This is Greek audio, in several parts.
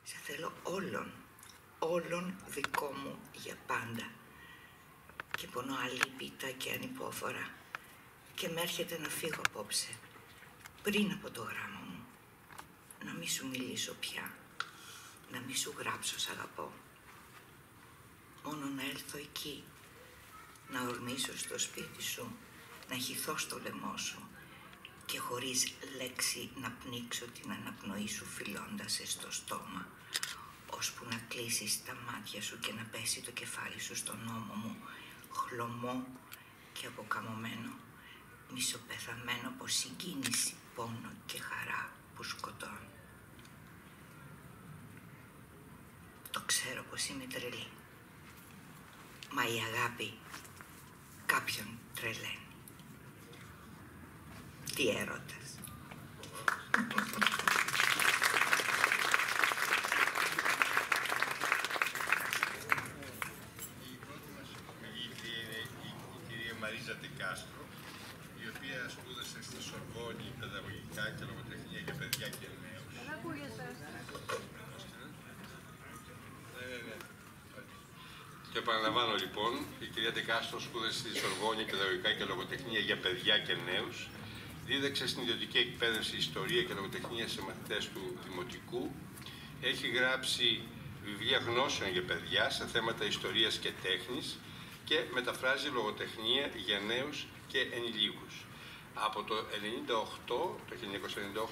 Σε θέλω όλων δικό μου για πάντα. Και πονώ αλίπητα και ανυπόφορα. Και με έρχεται να φύγω απόψε, πριν από το γράμμα μου. Να μη σου μιλήσω πια, να μη σου γράψω σ' αγαπώ. Μόνο να έλθω εκεί, να ορμήσω στο σπίτι σου, να χυθώ στο λαιμό σου και χωρίς λέξη να πνίξω την αναπνοή σου φιλώντας σε στο στόμα, ώσπου να κλείσεις τα μάτια σου και να πέσει το κεφάλι σου στον ώμο μου, χλωμό και αποκαμωμένο, μισοπεθαμένο από συγκίνηση, πόνο και χαρά που σκοτώνει. Το ξέρω πως είμαι τρελή, μα η αγάπη κάποιον τρελαίνει. Τι έρωτας. Μαρίζα Ντεκάστρο, η οποία σπούδασε στη Σορβόνη παιδαγωγικά και λογοτεχνία για παιδιά και νέους. Δεν ακούγεται. Και επαναλαμβάνω λοιπόν, η κυρία Ντεκάστρο σπούδασε στη Σορβόνη παιδαγωγικά και λογοτεχνία για παιδιά και νέους. Δίδαξε στην ιδιωτική εκπαίδευση ιστορία και λογοτεχνία σε μαθητές του Δημοτικού. Έχει γράψει βιβλία γνώσεων για παιδιά σε θέματα ιστορίας και τέχνης και μεταφράζει λογοτεχνία για νέους και ενηλίκους. Από το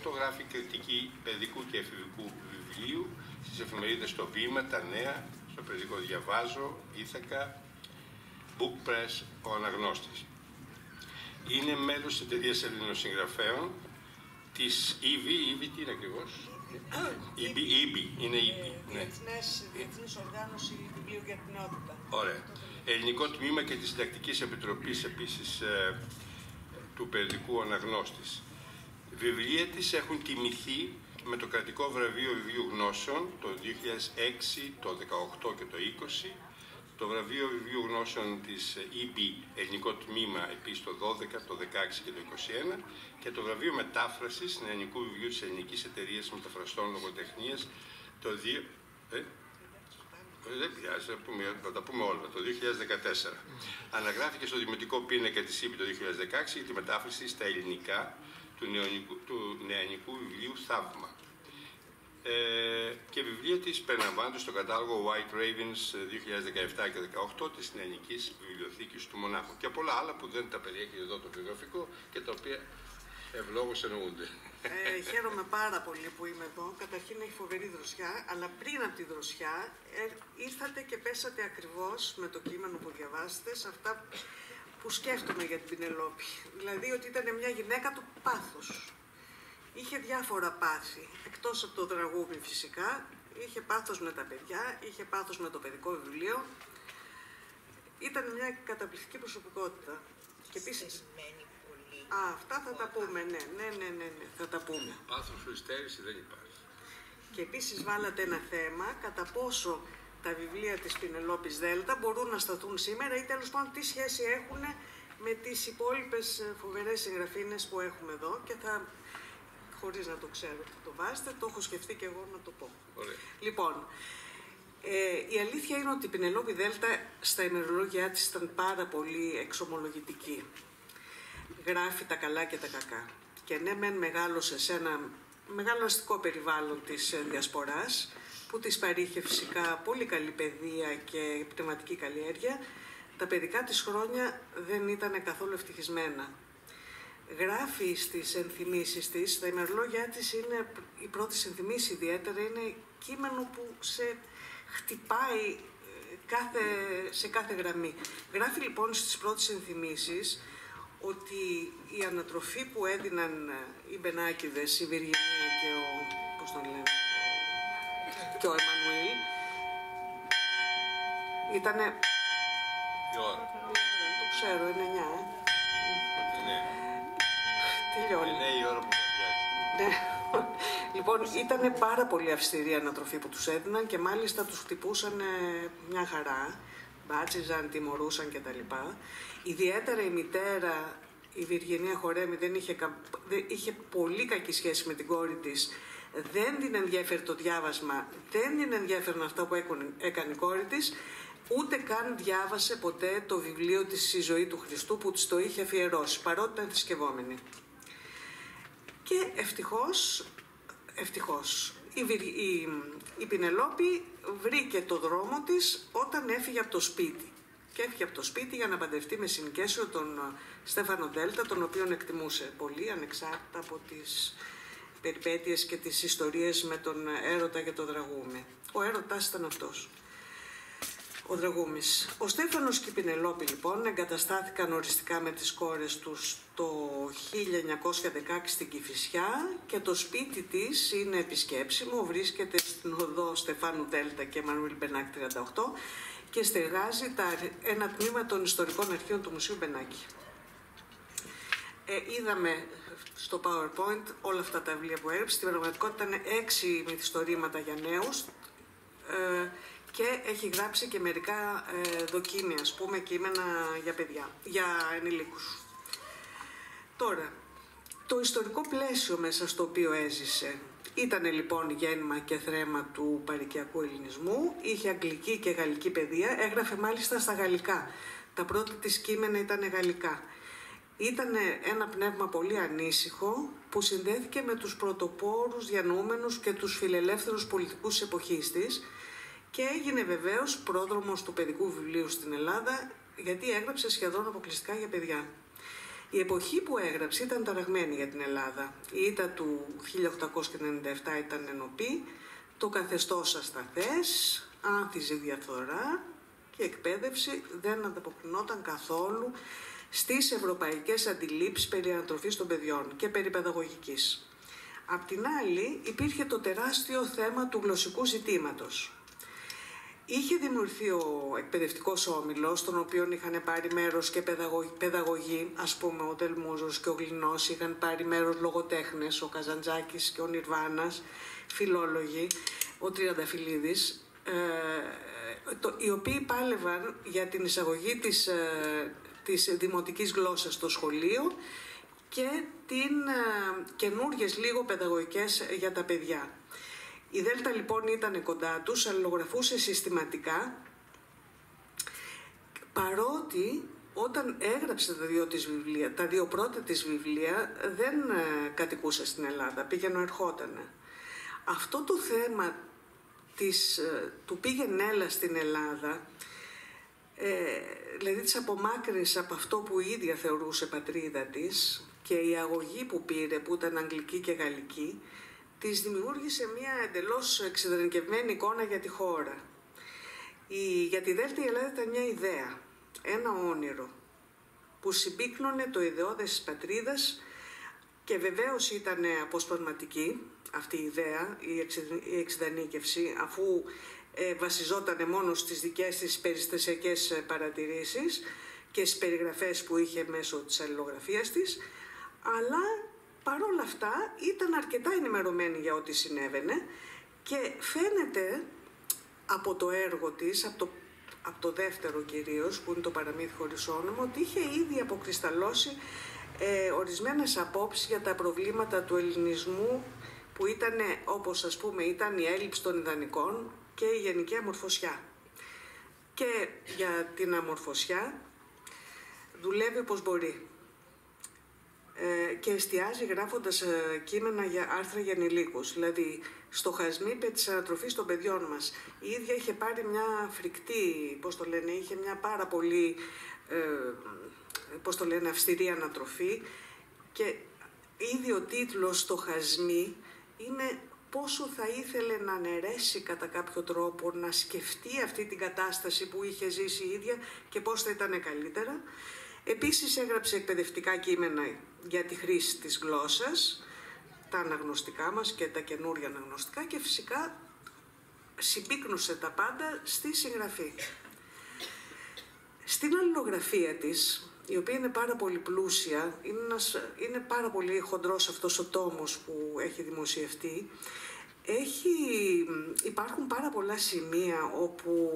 1998 γράφει κριτική παιδικού και εφηβικού βιβλίου στις εφημερίδες Το Βήμα, Τα Νέα, στο περιοδικό Διαβάζω, Ήθακα, Book Press, Ο Αναγνώστης. Είναι μέλος της εταιρείας Ελληνοσυγγραφέων, της EBI, τι είναι ακριβώς? EBI, είναι EBI. Διεθνής Οργάνωση Βιβλίου για την Νεότητα. Ωραία. Ελληνικό τμήμα και της Συντακτικής Επιτροπής επίσης του περιοδικού Αναγνώστης. Βιβλία της έχουν τιμηθεί με το κρατικό βραβείο βιβλίου γνώσεων το 2006, το 2018 και το 2020, το βραβείο βιβλίου γνώσεων της EB Ελληνικό Τμήμα επίσης το 12, το 16 και το 21 και το βραβείο μετάφρασης νεανικού βιβλίου της Ελληνικής Εταιρείας Μεταφραστών Λογοτεχνίας το 2... Δεν πειράζει, θα τα πούμε όλα. Το 2014. Αναγράφηκε στο Δημοτικό Πίνακα της ΥΠΗ το 2016 για τη μετάφραση στα ελληνικά του νεανικού βιβλίου Θαύμα. Και βιβλία της περιλαμβάνονται στο κατάλογο White Ravens 2017 και 2018 της Νεανικής Βιβλιοθήκης του Μονάχου. Και πολλά άλλα που δεν τα περιέχει εδώ το βιογραφικό και τα οποία ευλόγως εννοούνται. Χαίρομαι πάρα πολύ που είμαι εδώ. Καταρχήν έχει φοβερή δροσιά, αλλά πριν από τη δροσιά ήρθατε και πέσατε ακριβώς με το κείμενο που διαβάσετε σε αυτά που σκέφτομαι για την Πηνελόπη. Δηλαδή ότι ήταν μια γυναίκα του πάθους. Είχε διάφορα πάθη, εκτός από το τραγούδι φυσικά. Είχε πάθος με τα παιδιά, είχε πάθος με το παιδικό βιβλίο. Ήταν μια καταπληκτική προσωπικότητα. Και επίσης... αυτά θα τα πούμε, ναι, θα τα πούμε. Πάθος του υστέρηση δεν υπάρχει. Και επίσης βάλατε ένα θέμα, κατά πόσο τα βιβλία της Πηνελόπης Δέλτα μπορούν να σταθούν σήμερα ή τέλος πάντων τι σχέση έχουν με τις υπόλοιπες φοβερές συγγραφίνες που έχουμε εδώ και θα, χωρίς να το ξέρω ότι το βάζετε, το έχω σκεφτεί και εγώ να το πω. Ωραία. Λοιπόν, η αλήθεια είναι ότι η Πηνελόπη Δέλτα στα ημερολόγια της ήταν πάρα πολύ εξομολογητική. Γράφει τα καλά και τα κακά. Και ναι, μεν μεγάλωσε σε ένα μεγάλο αστικό περιβάλλον της διασποράς, που της παρήχε φυσικά πολύ καλή παιδεία και πνευματική καλλιέργεια, τα παιδικά της χρόνια δεν ήταν καθόλου ευτυχισμένα. Γράφει στις ενθυμίσεις της, τα ημερολόγια της είναι, η πρώτη ενθυμίση ιδιαίτερα, είναι κείμενο που σε χτυπάει σε κάθε γραμμή. Γράφει λοιπόν στις πρώτες ενθυμίσεις ότι η ανατροφή που έδιναν οι Μπενάκηδες, η Βιργινία και ο, πώς τον λένε, και ο Εμμανουήλ, ήτανε... Η ώρα. Το ξέρω, είναι 9, Ναι. Τελειώνει. Είναι η ώρα που θα βιάζει. Ναι. Λοιπόν, ήταν πάρα πολύ αυστηρή η ανατροφή που τους έδιναν και μάλιστα τους χτυπούσαν μια χαρά. Μπάτσιζαν, τιμωρούσαν κτλ. Ιδιαίτερα η μητέρα η Βιργινία Χορέμη είχε πολύ κακή σχέση με την κόρη της, δεν την ενδιαφέρει το διάβασμα, δεν την ενδιαφέρουν αυτά που έκανε η κόρη της, ούτε καν διάβασε ποτέ το βιβλίο της «Η ζωή του Χριστού» που της το είχε αφιερώσει, παρότι ήταν θρησκευόμενη. Και ευτυχώς, η Πηνελόπη βρήκε το δρόμο της όταν έφυγε από το σπίτι. Και έφυγε από το σπίτι για να παντρευτεί με συνοικέσιο τον Στέφανο Δέλτα, τον οποίον εκτιμούσε πολύ, ανεξάρτητα από τις περιπέτειες και τις ιστορίες με τον έρωτα και τον Δραγούμη. Ο έρωτας ήταν αυτός, ο Δραγούμης. Ο Στέφανος και η Πηνελόπη λοιπόν εγκαταστάθηκαν οριστικά με τις κόρες τους το 1916 στην Κηφισιά και το σπίτι της είναι επισκέψιμο, βρίσκεται στην οδό Στεφάνου Δέλτα και Μανουήλ Μπενάκη 38 και στεγάζει ένα τμήμα των ιστορικών αρχείων του Μουσείου Μπενάκη. Είδαμε στο PowerPoint όλα αυτά τα βιβλία που έγραψε. Στην πραγματικότητα ήταν 6 μυθιστορήματα για νέους και έχει γράψει και μερικά δοκίμια, ας πούμε, κείμενα για παιδιά, για ενηλίκους. Τώρα, το ιστορικό πλαίσιο μέσα στο οποίο έζησε ήταν λοιπόν γέννημα και θρέμα του παροικιακού ελληνισμού, είχε αγγλική και γαλλική παιδεία, έγραφε μάλιστα στα γαλλικά. Τα πρώτα της κείμενα ήταν γαλλικά. Ήταν ένα πνεύμα πολύ ανήσυχο που συνδέθηκε με τους πρωτοπόρους διανοούμενους και τους φιλελεύθερους πολιτικούς της εποχής της και έγινε βεβαίως πρόδρομος του παιδικού βιβλίου στην Ελλάδα, γιατί έγραψε σχεδόν αποκλειστικά για παιδιά. Η εποχή που έγραψε ήταν ταραγμένη για την Ελλάδα. Η ήττα του 1897 ήταν ενωπή, το καθεστώς ασταθές, άνθιζε διαφθορά και η εκπαίδευση δεν ανταποκρινόταν καθόλου στις ευρωπαϊκές αντιλήψεις περί ανατροφής των παιδιών και περί παιδαγωγικής. Απ' την άλλη υπήρχε το τεράστιο θέμα του γλωσσικού ζητήματος. Είχε δημιουργηθεί ο εκπαιδευτικός όμιλος, στον οποίο είχαν πάρει μέρος και παιδαγωγοί, ας πούμε ο Δελμούζος και ο Γλινός, είχαν πάρει μέρος λογοτέχνες, ο Καζαντζάκης και ο Νιρβάνας, φιλόλογοι, ο Τριανταφυλλίδης, οι οποίοι πάλευαν για την εισαγωγή της δημοτικής γλώσσας στο σχολείο και καινούργιες λίγο παιδαγωγικές για τα παιδιά. Η Δέλτα λοιπόν ήταν κοντά τους, αλληλογραφούσε συστηματικά, παρότι όταν έγραψε τα δύο πρώτα της βιβλία δεν κατοικούσε στην Ελλάδα, πήγαινε ερχότανε. Αυτό το θέμα του πήγαινε έλα στην Ελλάδα, δηλαδή της απομάκρυνσης από αυτό που η ίδια θεωρούσε πατρίδα της και η αγωγή που πήρε, που ήταν αγγλική και γαλλική, της δημιούργησε μια εντελώς εξειδανικευμένη εικόνα για τη χώρα. Για τη Δέλτα η Ελλάδα ήταν μια ιδέα, ένα όνειρο που συμπίκνωνε το ιδεώδες της πατρίδας και βεβαίως ήταν αποσπασματική αυτή η ιδέα, η εξειδανίκευση, αφού βασιζόταν μόνο στις δικές της περιστασιακές παρατηρήσεις και στις περιγραφές που είχε μέσω της αλληλογραφίας της, αλλά παρόλα αυτά ήταν αρκετά ενημερωμένη για ό,τι συνέβαινε και φαίνεται από το έργο της, από το δεύτερο κυρίως, που είναι το Παραμύθι χωρίς όνομα, ότι είχε ήδη αποκρισταλώσει ορισμένες απόψεις για τα προβλήματα του ελληνισμού που ήταν, όπως ας πούμε, ήταν η έλλειψη των ιδανικών και η γενική αμορφωσιά. Και για την αμορφωσιά δουλεύει όπως μπορεί. Και εστιάζει γράφοντας κείμενα για άρθρα για ενηλίκους, δηλαδή στοχασμοί της ανατροφής των παιδιών μας. Η ίδια είχε πάρει μια φρικτή, είχε μια πάρα πολύ, αυστηρή ανατροφή και ήδη ο τίτλος «Στοχασμοί» είναι πόσο θα ήθελε να αναιρέσει κατά κάποιο τρόπο, να σκεφτεί αυτή την κατάσταση που είχε ζήσει η ίδια και πώς θα ήταν καλύτερα. Επίσης έγραψε εκπαιδευτικά κείμενα για τη χρήση της γλώσσας, τα αναγνωστικά μας και τα καινούργια αναγνωστικά και φυσικά συμπίκνωσε τα πάντα στη συγγραφή. Στην αλληλογραφία της, η οποία είναι πάρα πολύ πλούσια, είναι πάρα πολύ χοντρός αυτός ο τόμος που έχει δημοσιευτεί, υπάρχουν πάρα πολλά σημεία όπου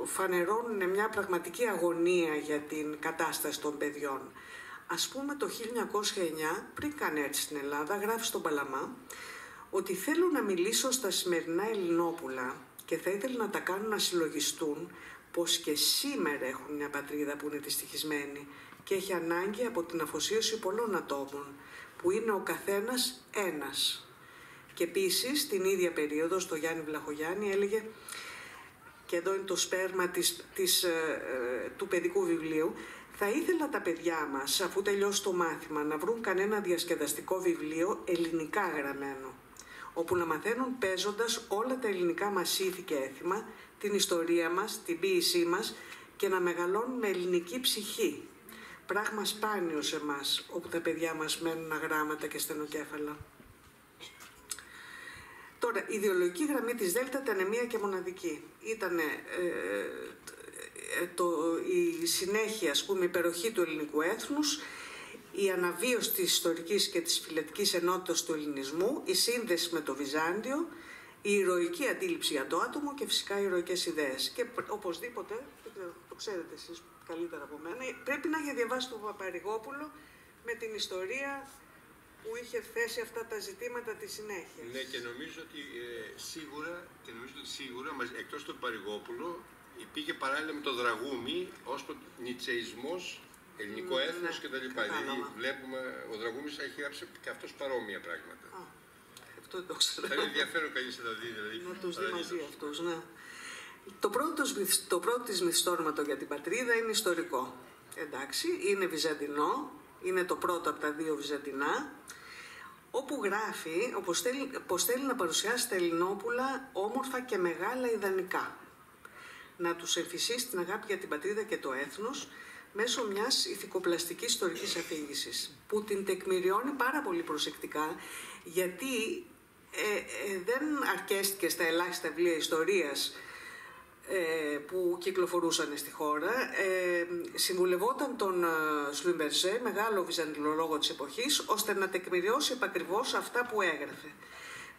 φανερώνουν μια πραγματική αγωνία για την κατάσταση των παιδιών. Ας πούμε το 1909, πριν καν έρθει στην Ελλάδα, γράφει στον Παλαμά ότι θέλω να μιλήσω στα σημερινά Ελληνόπουλα και θα ήθελα να τα κάνω να συλλογιστούν πως και σήμερα έχουν μια πατρίδα που είναι δυστυχισμένη και έχει ανάγκη από την αφοσίωση πολλών ατόμων, που είναι ο καθένας ένας. Και επίσης, την ίδια περίοδο, στο Γιάννη Βλαχογιάννη, έλεγε, και εδώ είναι το σπέρμα του παιδικού βιβλίου, θα ήθελα τα παιδιά μας, αφού τελειώσει το μάθημα, να βρουν κανένα διασκεδαστικό βιβλίο ελληνικά γραμμένο, όπου να μαθαίνουν παίζοντας όλα τα ελληνικά μας ήθη και έθιμα, την ιστορία μας, την ποίησή μας και να μεγαλώνουν με ελληνική ψυχή. Πράγμα σπάνιο σε εμάς, όπου τα παιδιά μας μένουν αγράμματα και στενοκέφαλα. Τώρα, η ιδεολογική γραμμή της Δέλτα ήταν μία και μοναδική. Ήταν η συνέχεια, ας πούμε, η υπεροχή του ελληνικού έθνους, η αναβίωση της ιστορικής και της φυλετικής ενότητας του ελληνισμού, η σύνδεση με το Βυζάντιο, η ηρωική αντίληψη για το άτομο και φυσικά οι ηρωικές ιδέες. Και οπωσδήποτε, το ξέρετε εσείς καλύτερα από μένα, πρέπει να είχε διαβάσει τον Παπαρηγόπουλο με την ιστορία που είχε θέσει αυτά τα ζητήματα τη συνέχεια. Ναι, και νομίζω ότι σίγουρα εκτός του Παρηγόπουλο υπήρχε παράλληλα με το Δραγούμι ως το νιτσεϊσμός, ελληνικό έθνος κτλ. Δηλαδή βλέπουμε, ο Δραγούμης έχει γράψει και αυτός παρόμοια πράγματα. Αυτό δεν το ξέρω. Θα είναι ενδιαφέρον κανείς να τα δει. Δηλαδή, να τους δει μαζί αυτούς, ναι. Το πρώτο της μυθιστόρηματο για την πατρίδα είναι ιστορικό. Εντάξει, είναι βυζαντινό, είναι το πρώτο από τα δύο βυζαντινά, όπου γράφει πως θέλει να παρουσιάσει τα Ελληνόπουλα όμορφα και μεγάλα ιδανικά. Να τους εμφυσίσει την αγάπη για την πατρίδα και το έθνος μέσω μιας ηθικοπλαστικής ιστορικής αφήγησης, που την τεκμηριώνει πάρα πολύ προσεκτικά, γιατί δεν αρκέστηκε στα ελάχιστα βιβλία ιστορίας που κυκλοφορούσαν στη χώρα. Συμβουλευόταν τον Σλουιμπερζέ, μεγάλο βυζαντινολόγο της εποχής, ώστε να τεκμηριώσει επακριβώς αυτά που έγραφε.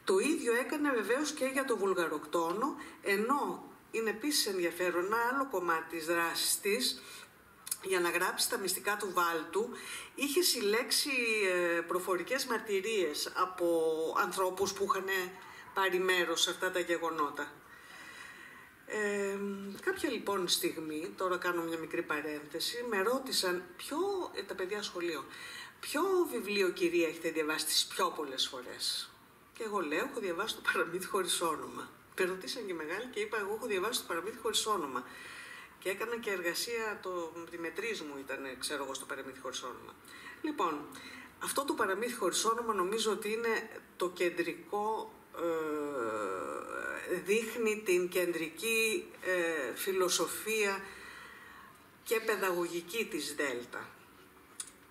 Το ίδιο έκανε βεβαίως και για το Βουλγαροκτόνο, ενώ είναι επίσης ενδιαφέρον ένα άλλο κομμάτι της δράσης της, για να γράψει τα μυστικά του Βάλτου, είχε συλλέξει προφορικές μαρτυρίες από ανθρώπους που είχαν πάρει μέρος σε αυτά τα γεγονότα. Κάποια λοιπόν στιγμή, τώρα κάνω μια μικρή παρένθεση, με ρώτησαν τα παιδιά σχολείο, ποιο βιβλίο, κυρία, έχετε διαβάσει τις πιο πολλές φορές? Και εγώ λέω, έχω διαβάσει το Παραμύθι χωρίς όνομα. Με ρωτήσαν και μεγάλοι και είπα, εγώ έχω διαβάσει το Παραμύθι χωρίς όνομα. Και έκανα και εργασία, τη μετρής μου ήταν, ξέρω εγώ, στο Παραμύθι χωρίς όνομα. Λοιπόν, αυτό το Παραμύθι χωρίς όνομα νομίζω ότι είναι το κεντρικό, δείχνει την κεντρική φιλοσοφία και παιδαγωγική της Δέλτα.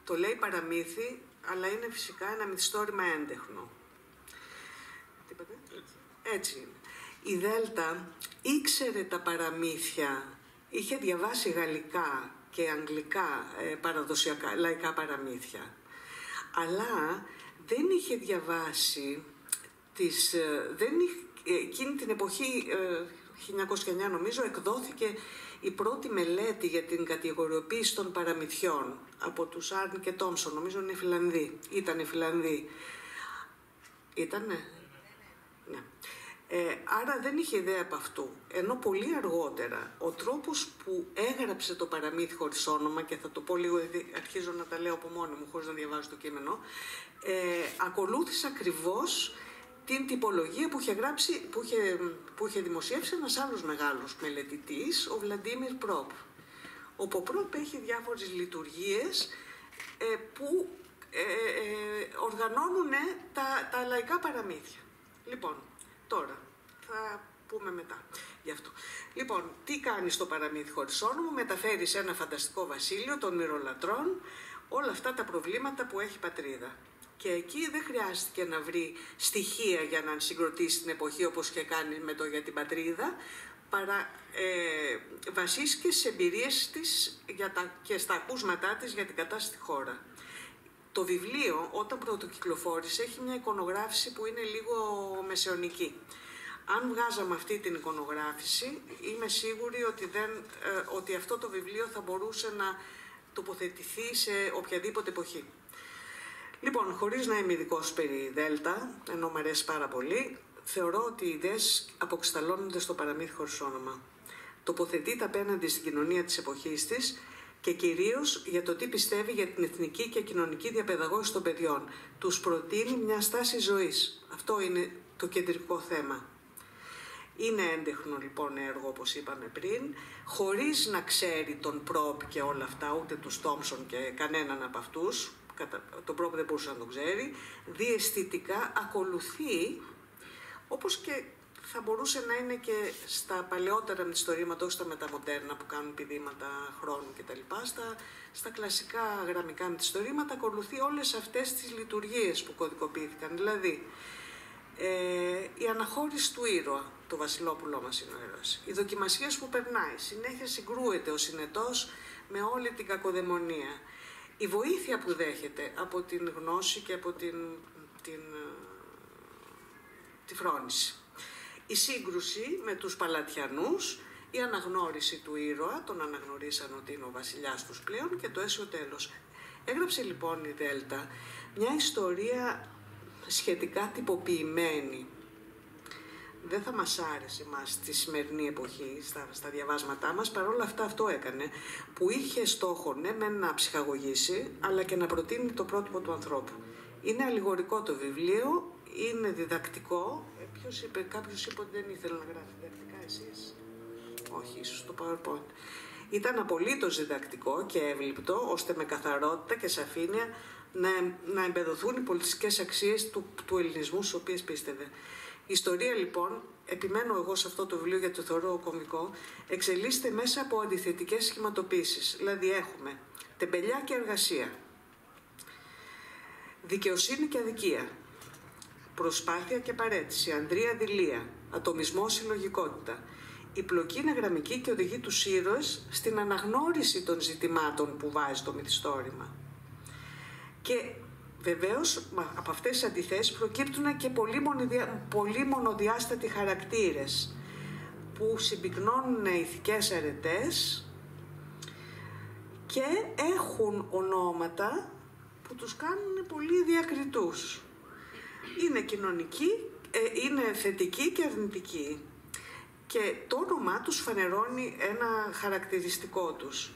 Το λέει παραμύθι, αλλά είναι φυσικά ένα μυθιστόρημα έντεχνο. Τι είπατε? Έτσι είναι. Η Δέλτα ήξερε τα παραμύθια, είχε διαβάσει γαλλικά και αγγλικά παραδοσιακά λαϊκά παραμύθια, αλλά δεν είχε διαβάσει εκείνη την εποχή, 1909 νομίζω, εκδόθηκε η πρώτη μελέτη για την κατηγοριοποίηση των παραμυθιών από τους Άρν και Τόμσον, νομίζω είναι Φιλανδοί, ήτανε Φιλανδοί. Ήτανε? Ναι. Άρα δεν είχε ιδέα από αυτού. Ενώ πολύ αργότερα ο τρόπος που έγραψε το Παραμύθι χωρίς όνομα, και θα το πω λίγο, αρχίζω να τα λέω από μόνη μου χωρίς να διαβάζω το κείμενο, ακολούθησε ακριβώς την τυπολογία που είχε δημοσιεύσει ένας άλλος μεγάλος μελετητής, ο Βλαντίμιρ Πρόπ. Ο Πρόπ έχει διάφορες λειτουργίες που οργανώνουν τα λαϊκά παραμύθια. Λοιπόν, τώρα θα πούμε μετά γι' αυτό. Λοιπόν, τι κάνει στο Παραμύθι χωρίς όνομα? Μεταφέρει σε ένα φανταστικό βασίλειο των μυρολατρών όλα αυτά τα προβλήματα που έχει η πατρίδα. Και εκεί δεν χρειάστηκε να βρει στοιχεία για να συγκροτήσει την εποχή, όπως και κάνει με το για την πατρίδα, παρά βασίστηκε στις εμπειρίες της και στα ακούσματά της για την κατάσταση στη χώρα. Το βιβλίο, όταν πρωτοκυκλοφόρησε, έχει μια εικονογράφηση που είναι λίγο μεσαιωνική. Αν βγάζαμε αυτή την εικονογράφηση, είμαι σίγουρη ότι αυτό το βιβλίο θα μπορούσε να τοποθετηθεί σε οποιαδήποτε εποχή. Λοιπόν, χωρίς να είμαι ειδικός περί Δέλτα, ενώ μου αρέσει πάρα πολύ, θεωρώ ότι οι ιδέες αποκρισταλώνονται στο παραμύθι χωρίς όνομα. Τοποθετείται απέναντι στην κοινωνία της εποχής της και κυρίως για το τι πιστεύει για την εθνική και κοινωνική διαπαιδαγώγηση των παιδιών. Τους προτείνει μια στάση ζωής. Αυτό είναι το κεντρικό θέμα. Είναι έντεχνο λοιπόν έργο, όπως είπαμε πριν, χωρίς να ξέρει τον Πρόπ και όλα αυτά, ούτε τους Τόμσον και κανέναν από αυτούς. Τον Πρόπ δεν μπορούσε να τον ξέρει. Διαισθητικά ακολουθεί, όπως και θα μπορούσε να είναι και στα παλαιότερα μυθιστορήματα, όχι στα μεταμοντέρνα που κάνουν πηδήματα χρόνου κτλ. Στα κλασικά γραμμικά μυθιστορήματα ακολουθεί όλες αυτές τις λειτουργίες που κωδικοποιήθηκαν. Δηλαδή, η αναχώρηση του ήρωα, το Βασιλόπουλό μας είναι ο ήρωας. Οι δοκιμασίες που περνάει, συνέχεια συγκρούεται ο συνετός με όλη την κακοδαιμονία. Η βοήθεια που δέχεται από την γνώση και από τη φρόνηση. Η σύγκρουση με τους Παλατιανούς, η αναγνώριση του ήρωα, τον αναγνωρίσαν ότι είναι ο βασιλιάς τους πλέον και το αίσιο τέλος. Έγραψε λοιπόν η Δέλτα μια ιστορία σχετικά τυποποιημένη. Δεν θα μας άρεσε μας στη σημερινή εποχή, στα διαβάσματά μας, παρόλα αυτά αυτό έκανε, που είχε στόχο ναι μεν να ψυχαγωγήσει, αλλά και να προτείνει το πρότυπο του ανθρώπου. Είναι αλληγορικό το βιβλίο, είναι διδακτικό. Κάποιος είπε ότι δεν ήθελε να γράφει διδακτικά, εσείς? Όχι, ίσως το PowerPoint. Ήταν απολύτως διδακτικό και εύληπτο, ώστε με καθαρότητα και σαφήνεια να εμπεδοθούν οι πολιτιστικές αξίες του ελληνισμού στις οποίες πίστευε. Η ιστορία λοιπόν, επιμένω εγώ σε αυτό το βιβλίο γιατί το θεωρώ κομβικό, εξελίσσεται μέσα από αντιθετικές σχηματοποίησεις. Δηλαδή έχουμε τεμπελιά και εργασία, δικαιοσύνη και αδικία, προσπάθεια και παρέτηση, ανδρεία δειλία, ατομισμό, συλλογικότητα. Η πλοκή είναι γραμμική και οδηγεί τους ήρωες στην αναγνώριση των ζητημάτων που βάζει το μυθιστόρημα. Και βεβαίως από αυτές τις αντιθέσεις προκύπτουν και πολύ μονοδιάστατοι χαρακτήρες που συμπυκνώνουν ηθικές αρετές και έχουν ονόματα που τους κάνουν πολύ διακριτούς. Είναι κοινωνικοί, είναι θετικοί και αρνητικοί και το όνομά τους φανερώνει ένα χαρακτηριστικό τους.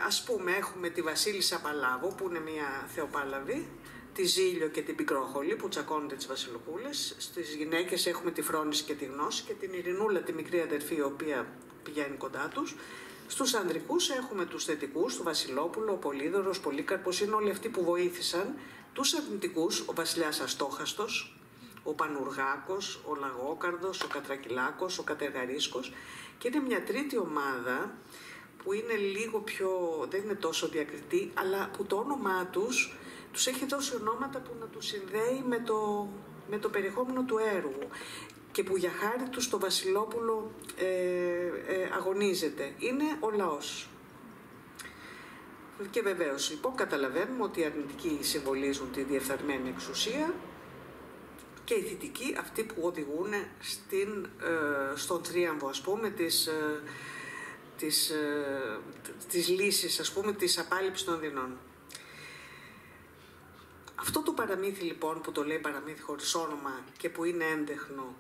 Ας πούμε έχουμε τη Βασίλισσα Παλάβο που είναι μια θεοπάλαβη, τη Ζήλιο και την Πικρόχολη που τσακώνονται τις βασιλοπούλες. Στις γυναίκες έχουμε τη Φρόνηση και τη Γνώση και την Ειρηνούλα τη μικρή αδερφή η οποία πηγαίνει κοντά τους. Στους ανδρικούς έχουμε τους θετικούς, το Βασιλόπουλο, ο Πολύδωρος, ο Πολύκαρπος, είναι όλοι αυτοί που βοήθησαν. Τους αρνητικούς, ο βασιλιάς Αστόχαστος, ο Πανουργάκος, ο Λαγόκαρδος, ο Κατρακυλάκος, ο Κατεργαρίσκος και είναι μια τρίτη ομάδα που είναι λίγο πιο, δεν είναι τόσο διακριτή, αλλά που το όνομά τους έχει δώσει ονόματα που να τους συνδέει με το περιεχόμενο του έργου και που για χάρη τους το Βασιλόπουλο αγωνίζεται. Είναι ο λαός. Και βεβαίως, λοιπόν, καταλαβαίνουμε ότι οι αρνητικοί συμβολίζουν τη διεφθαρμένη εξουσία και οι θετικοί αυτοί που οδηγούν στον θρίαμβο, ας πούμε, της λύσης, ας πούμε, της απάλληψης των δεινών. Αυτό το παραμύθι, λοιπόν, που το λέει παραμύθι χωρίς όνομα και που είναι έντεχνο,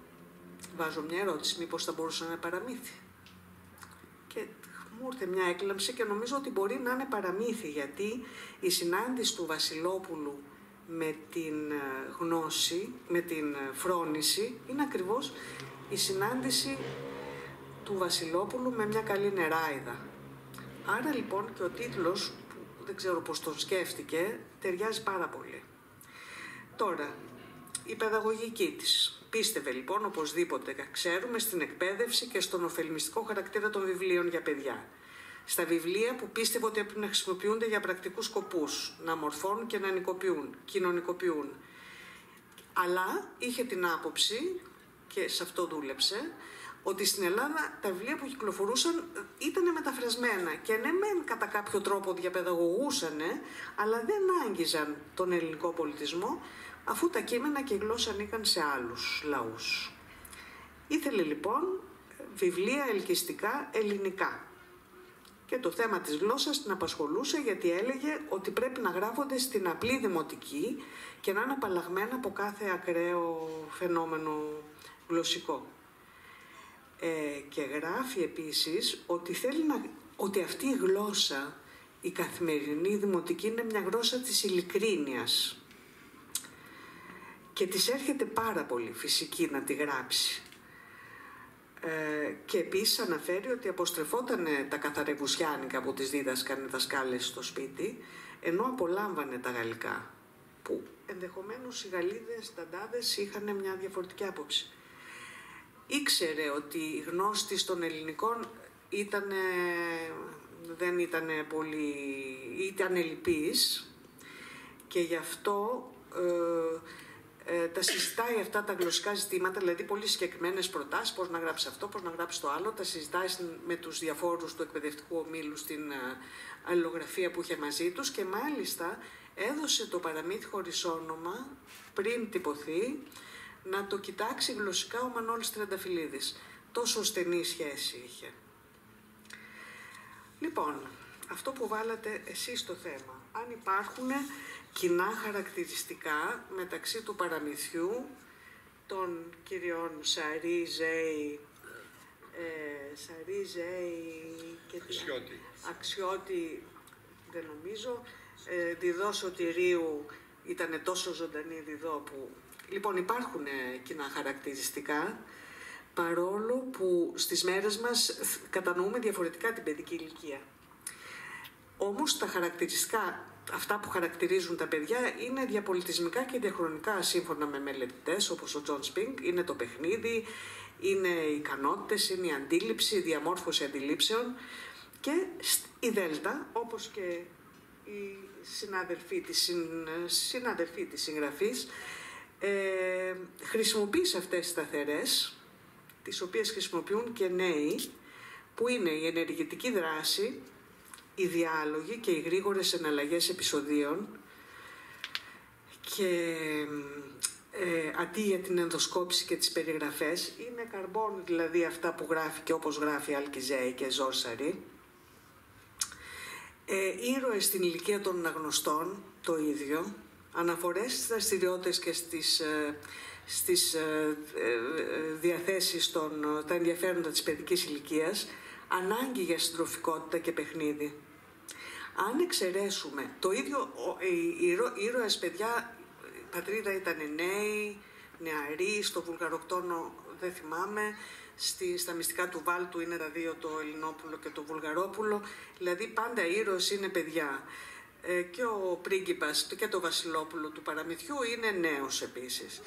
βάζω μια ερώτηση, μήπως θα μπορούσε να είναι παραμύθι? Και μου ήρθε μια έκλαμψη και νομίζω ότι μπορεί να είναι παραμύθι, γιατί η συνάντηση του Βασιλόπουλου με την γνώση, με την φρόνηση, είναι ακριβώς η συνάντηση του Βασιλόπουλου με μια καλή νεράιδα. Άρα λοιπόν και ο τίτλος, που δεν ξέρω πώς τον σκέφτηκε, ταιριάζει πάρα πολύ. Τώρα, η παιδαγωγική της. Πίστευε λοιπόν οπωσδήποτε, ξέρουμε, στην εκπαίδευση και στον ωφελημιστικό χαρακτήρα των βιβλίων για παιδιά. Στα βιβλία που πίστευε ότι έπρεπε να χρησιμοποιούνται για πρακτικούς σκοπούς, να μορφώνουν και να κοινωνικοποιούν. Αλλά είχε την άποψη, και σε αυτό δούλεψε, ότι στην Ελλάδα τα βιβλία που κυκλοφορούσαν ήταν μεταφρασμένα και ναι μεν κατά κάποιο τρόπο διαπαιδαγωγούσανε, αλλά δεν άγγιζαν τον ελληνικό πολιτισμό, αφού τα κείμενα και η γλώσσα ανήκαν σε άλλους λαούς. Ήθελε λοιπόν βιβλία ελκυστικά ελληνικά. Και το θέμα της γλώσσας την απασχολούσε, γιατί έλεγε ότι πρέπει να γράφονται στην απλή δημοτική και να είναι απαλλαγμένα από κάθε ακραίο φαινόμενο γλωσσικό. Και γράφει επίσης ότι ότι αυτή η γλώσσα, η καθημερινή δημοτική, είναι μια γλώσσα της ειλικρίνειας και της έρχεται πάρα πολύ φυσική να τη γράψει. Και επίσης αναφέρει ότι αποστρεφόταν τα καθαρεβουσιάνικα που τις δίδασκαν οι δασκάλες στο σπίτι, ενώ απολάμβανε τα γαλλικά, που ενδεχομένως οι Γαλλίδες, ταντάδες είχαν μια διαφορετική άποψη. Ήξερε ότι η γνώση της των ελληνικών δεν ήταν πολύ, ήταν ελλειπής, και γι' αυτό τα συζητάει αυτά τα γλωσσικά ζητήματα, δηλαδή πολύ συγκεκριμένες προτάσεις, πώς να γράψει αυτό, πώς να γράψει το άλλο, τα συζητάει με τους διαφόρους του εκπαιδευτικού ομίλου στην αλληλογραφία που είχε μαζί τους, και μάλιστα έδωσε το παραμύθι χωρίς όνομα, πριν τυπωθεί, να το κοιτάξει γλωσσικά ο Μανώλης Τριανταφυλλίδης. Τόσο στενή σχέση είχε. Λοιπόν, αυτό που βάλατε εσείς στο θέμα, αν υπάρχουν κοινά χαρακτηριστικά μεταξύ του παραμυθιού των κυριών Σαρή, Ζέη και Αξιώτη, δεν νομίζω, Διδό Σωτηρίου ήταν τόσο ζωντανή Διδό που... Λοιπόν, υπάρχουν κοινά χαρακτηριστικά, παρόλο που στις μέρες μας κατανοούμε διαφορετικά την παιδική ηλικία. Όμως τα χαρακτηριστικά, αυτά που χαρακτηρίζουν τα παιδιά, είναι διαπολιτισμικά και διαχρονικά, σύμφωνα με μελετητές όπως ο Τζον Σπινγκ. Είναι το παιχνίδι, είναι οι ικανότητες, είναι η αντίληψη, η διαμόρφωση αντιλήψεων, και η Δέλτα, όπως και η συναδελφή της συγγραφής, χρησιμοποιεί αυτές τις σταθερές, τις οποίες χρησιμοποιούν και νέοι, που είναι η ενεργητική δράση, οι διάλογοι και οι γρήγορες εναλλαγές επεισοδίων, και αντί για την ενδοσκόπηση και τις περιγραφές, είναι καρμπόν, δηλαδή αυτά που γράφει και όπως γράφει Αλκιζέη και Ζόρσαρη. Ήρωες στην ηλικία των αναγνωστών, το ίδιο. Αναφορές στις δραστηριότητες και στις διαθέσεις, τα ενδιαφέροντα της παιδικής ηλικίας, ανάγκη για συντροφικότητα και παιχνίδι. Αν εξαιρέσουμε το ίδιο, οι ήρωες παιδιά, η πατρίδα ήταν νέοι, νεαροί, στο Βουλγαροκτόνο δεν θυμάμαι, στα μυστικά του Βάλτου είναι τα δύο, το Ελληνόπουλο και το Βουλγαρόπουλο, δηλαδή πάντα οι ήρωες είναι παιδιά. Και ο πρίγκιπας και το Βασιλόπουλο του παραμυθιού είναι νέος επίσης.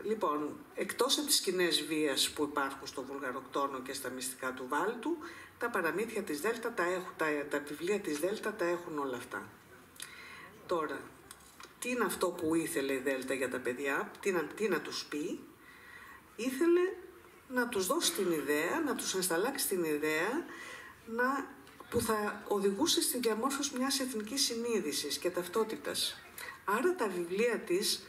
Λοιπόν, εκτός από τις σκηνές βίας που υπάρχουν στο Βουλγαροκτόνο και στα μυστικά του Βάλτου, τα παραμύθια της Δέλτα τα βιβλία της Δέλτα τα έχουν όλα αυτά. Τώρα, τι είναι αυτό που ήθελε η Δέλτα για τα παιδιά, τι να τους πει? Ήθελε να τους δώσει την ιδέα, να τους ενσταλλάξει την ιδέα, που θα οδηγούσε στη διαμόρφωση μιας εθνικής συνείδησης και ταυτότητας. Άρα τα βιβλία της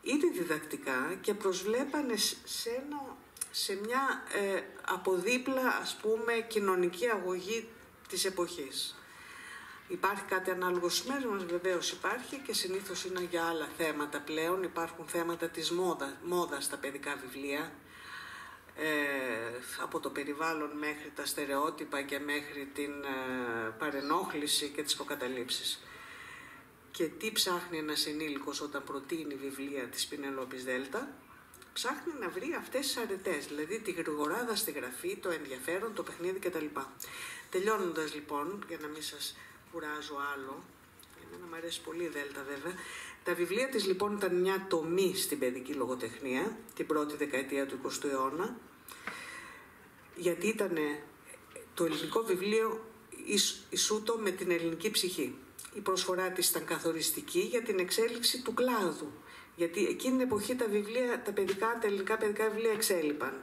είναι διδακτικά και προσβλέπανε σε μια από δίπλα, ας πούμε, κοινωνική αγωγή της εποχής. Υπάρχει κάτι ανάλογο στις μέρες μας? Βεβαίως υπάρχει, και συνήθως είναι για άλλα θέματα πλέον. Υπάρχουν θέματα της μόδας στα παιδικά βιβλία, από το περιβάλλον μέχρι τα στερεότυπα και μέχρι την παρενόχληση και τις προκαταλήψεις. Και τι ψάχνει ένας ενήλικος όταν προτείνει βιβλία της Πινελόπης Δέλτα? Ψάχνει να βρει αυτές τις αρετές, δηλαδή τη γρηγοράδα στη γραφή, το ενδιαφέρον, το παιχνίδι κτλ. Τελειώνοντας λοιπόν, για να μην σας κουράζω άλλο, εμένα μου αρέσει πολύ η Δέλτα βέβαια, τα βιβλία της λοιπόν ήταν μια τομή στην παιδική λογοτεχνία την πρώτη δεκαετία του 20ου αιώνα, γιατί ήταν το ελληνικό βιβλίο ισούτο με την ελληνική ψυχή. Η προσφορά της ήταν καθοριστική για την εξέλιξη του κλάδου, γιατί εκείνη την εποχή τα ελληνικά παιδικά βιβλία εξέλιπαν.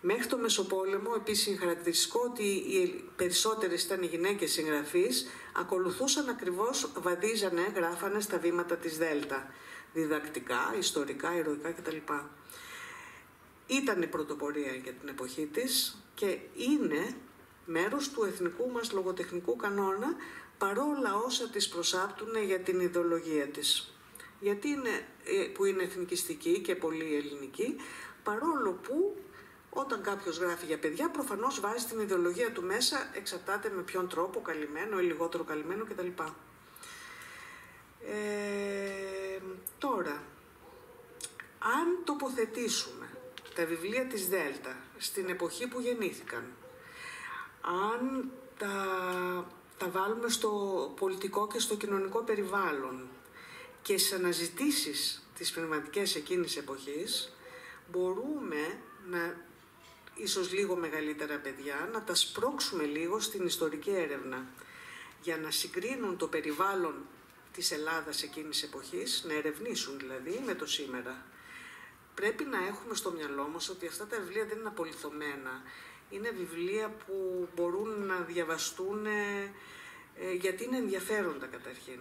Μέχρι το Μεσοπόλεμο, επίσης είναι χαρακτηριστικό ότι οι περισσότερες ήταν οι γυναίκες συγγραφείς, ακολουθούσαν ακριβώς, βαδίζανε, γράφανε στα βήματα της Δέλτα, διδακτικά, ιστορικά, ηρωικά κτλ. ήταν η πρωτοπορία για την εποχή της και είναι μέρος του εθνικού μας λογοτεχνικού κανόνα, παρόλα όσα της προσάπτουν για την ιδεολογία της. Γιατί που είναι εθνικιστική και πολύ ελληνική, παρόλο που όταν κάποιος γράφει για παιδιά, προφανώς βάζει την ιδεολογία του μέσα, εξαρτάται με ποιον τρόπο, καλυμμένο ή λιγότερο καλυμμένο κτλ. Τώρα, αν τοποθετήσουμε τα βιβλία της Δέλτα στην εποχή που γεννήθηκαν, αν τα βάλουμε στο πολιτικό και στο κοινωνικό περιβάλλον και στις αναζητήσεις της πνευματικές εκείνης εποχής, μπορούμε ίσως λίγο μεγαλύτερα παιδιά, να τα σπρώξουμε λίγο στην ιστορική έρευνα για να συγκρίνουν το περιβάλλον της Ελλάδας εκείνης εποχής, να ερευνήσουν δηλαδή με το σήμερα. Πρέπει να έχουμε στο μυαλό μας ότι αυτά τα βιβλία δεν είναι απολιθωμένα. Είναι βιβλία που μπορούν να διαβαστούν γιατί είναι ενδιαφέροντα καταρχήν.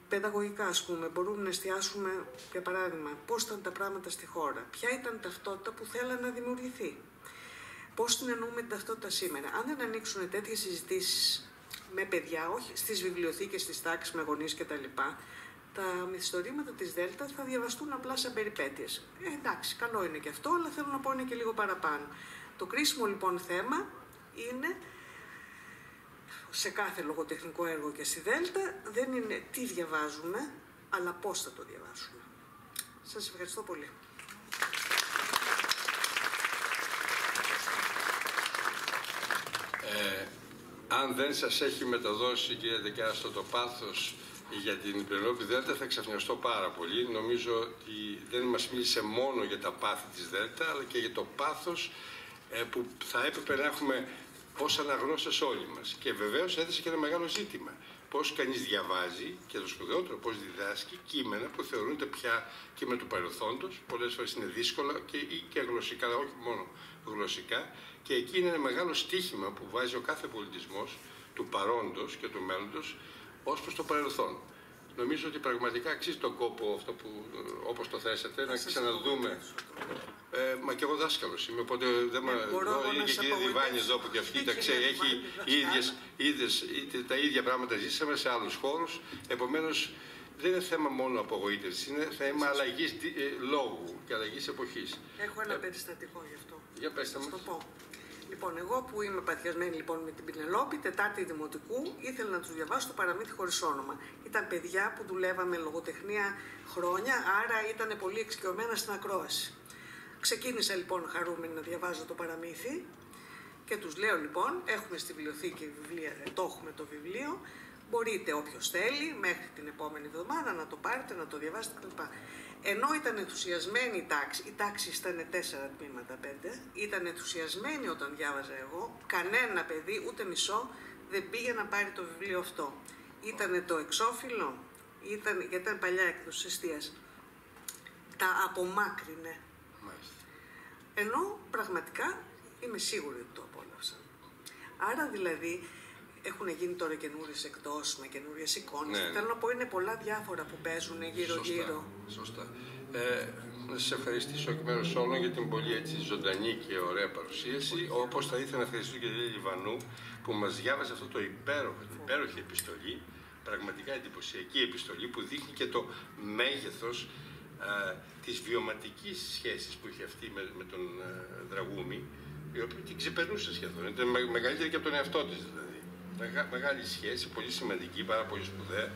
Παιδαγωγικά, ας πούμε, μπορούμε να εστιάσουμε, για παράδειγμα, πώς ήταν τα πράγματα στη χώρα, ποια ήταν η ταυτότητα που θέλανε να δημιουργηθεί, πώς την εννοούμε την ταυτότητα σήμερα. Αν δεν ανοίξουν τέτοιες συζητήσεις με παιδιά, όχι στις βιβλιοθήκες, στις τάξεις, με γονείς κτλ., τα μυθιστορήματα της Δέλτα θα διαβαστούν απλά σαν περιπέτειες. Εντάξει, καλό είναι και αυτό, αλλά θέλω να πω είναι και λίγο παραπάνω. Το κρίσιμο λοιπόν θέμα είναι, σε κάθε λογοτεχνικό έργο και στη Δέλτα, δεν είναι τι διαβάζουμε, αλλά πώς θα το διαβάσουμε. Σας ευχαριστώ πολύ. Αν δεν σας έχει μεταδώσει, κυρία Δεκάστο, το πάθος για την Πενελόπη Δέλτα, θα ξαφνιαστώ πάρα πολύ. Νομίζω ότι δεν μας μίλησε μόνο για τα πάθη της Δέλτα, αλλά και για το πάθος που θα έπρεπε να έχουμε ως αναγνώστες όλοι μας. Και βεβαίως έθεσε και ένα μεγάλο ζήτημα. Πώς κανείς διαβάζει και το σπουδαιότερο πώς διδάσκει κείμενα που θεωρούνται πια κείμενα του παρελθόντος. Πολλές φορές είναι δύσκολα και γλωσσικά, αλλά όχι μόνο γλωσσικά. Και εκεί είναι ένα μεγάλο στίχημα που βάζει ο κάθε πολιτισμός του παρόντος και του μέλλοντος ως προς το παρελθόν. Νομίζω ότι πραγματικά αξίζει τον κόπο αυτό που, όπως το θέσατε, να ξαναδούμε. Μα και εγώ δάσκαλος είμαι, οπότε δεν είναι και η κυρία Διβάνη εδώ που και αυτή τα ξέρει, έχει τα ίδια πράγματα ζήσαμε σε άλλους χώρους, επομένως δεν είναι θέμα μόνο απογοήτευσης, είναι θέμα αλλαγής λόγου και αλλαγής εποχής. Έχω ένα περιστατικό γι' αυτό. Για πέστε μας. Λοιπόν, εγώ που είμαι παθιασμένη λοιπόν με την Πινελόπη, Τετάρτη Δημοτικού, ήθελα να τους διαβάσω το Παραμύθι χωρίς όνομα. Ήταν παιδιά που δουλεύαμε λογοτεχνία χρόνια, άρα ήταν πολύ εξοικειωμένα στην ακρόαση. Ξεκίνησα λοιπόν χαρούμενη να διαβάζω το Παραμύθι και τους λέω λοιπόν, έχουμε στη βιβλιοθήκη βιβλία, το έχουμε το βιβλίο, μπορείτε όποιος θέλει μέχρι την επόμενη εβδομάδα να το πάρετε, να το διαβάσετε κλπ. Ενώ ήταν ενθουσιασμένη η τάξη ήταν 4 τμήματα, 5, ήταν ενθουσιασμένη όταν διάβαζα εγώ, κανένα παιδί, ούτε μισό, δεν πήγε να πάρει το βιβλίο αυτό. Ήτανε το εξώφυλλο, γιατί ήταν παλιά έκδοση εστίας, τα απομάκρυνε. Ενώ πραγματικά είμαι σίγουρη ότι το απόλαυσαν. Άρα δηλαδή έχουν γίνει τώρα καινούριες εκδόσεις με καινούριες εικόνες. Ναι. Θέλω να πω είναι πολλά διάφορα που παίζουν γύρω-γύρω. Σωστά. Να σας ευχαριστήσω εκ μέρους όλων για την πολύ έτσι ζωντανή και ωραία παρουσίαση. Όπως θα ήθελα να ευχαριστήσω και την Λίλη Λιβανού που μας διάβασε αυτό το υπέροχη επιστολή, πραγματικά εντυπωσιακή επιστολή που δείχνει και το μέγεθος της βιωματικής σχέσης που είχε αυτή με τον Δραγούμη, η οποία την ξεπερνούσε σχεδόν. Ήταν μεγαλύτερη και από τον εαυτό της δηλαδή. Μεγάλη σχέση, πολύ σημαντική, πάρα πολύ σπουδαία.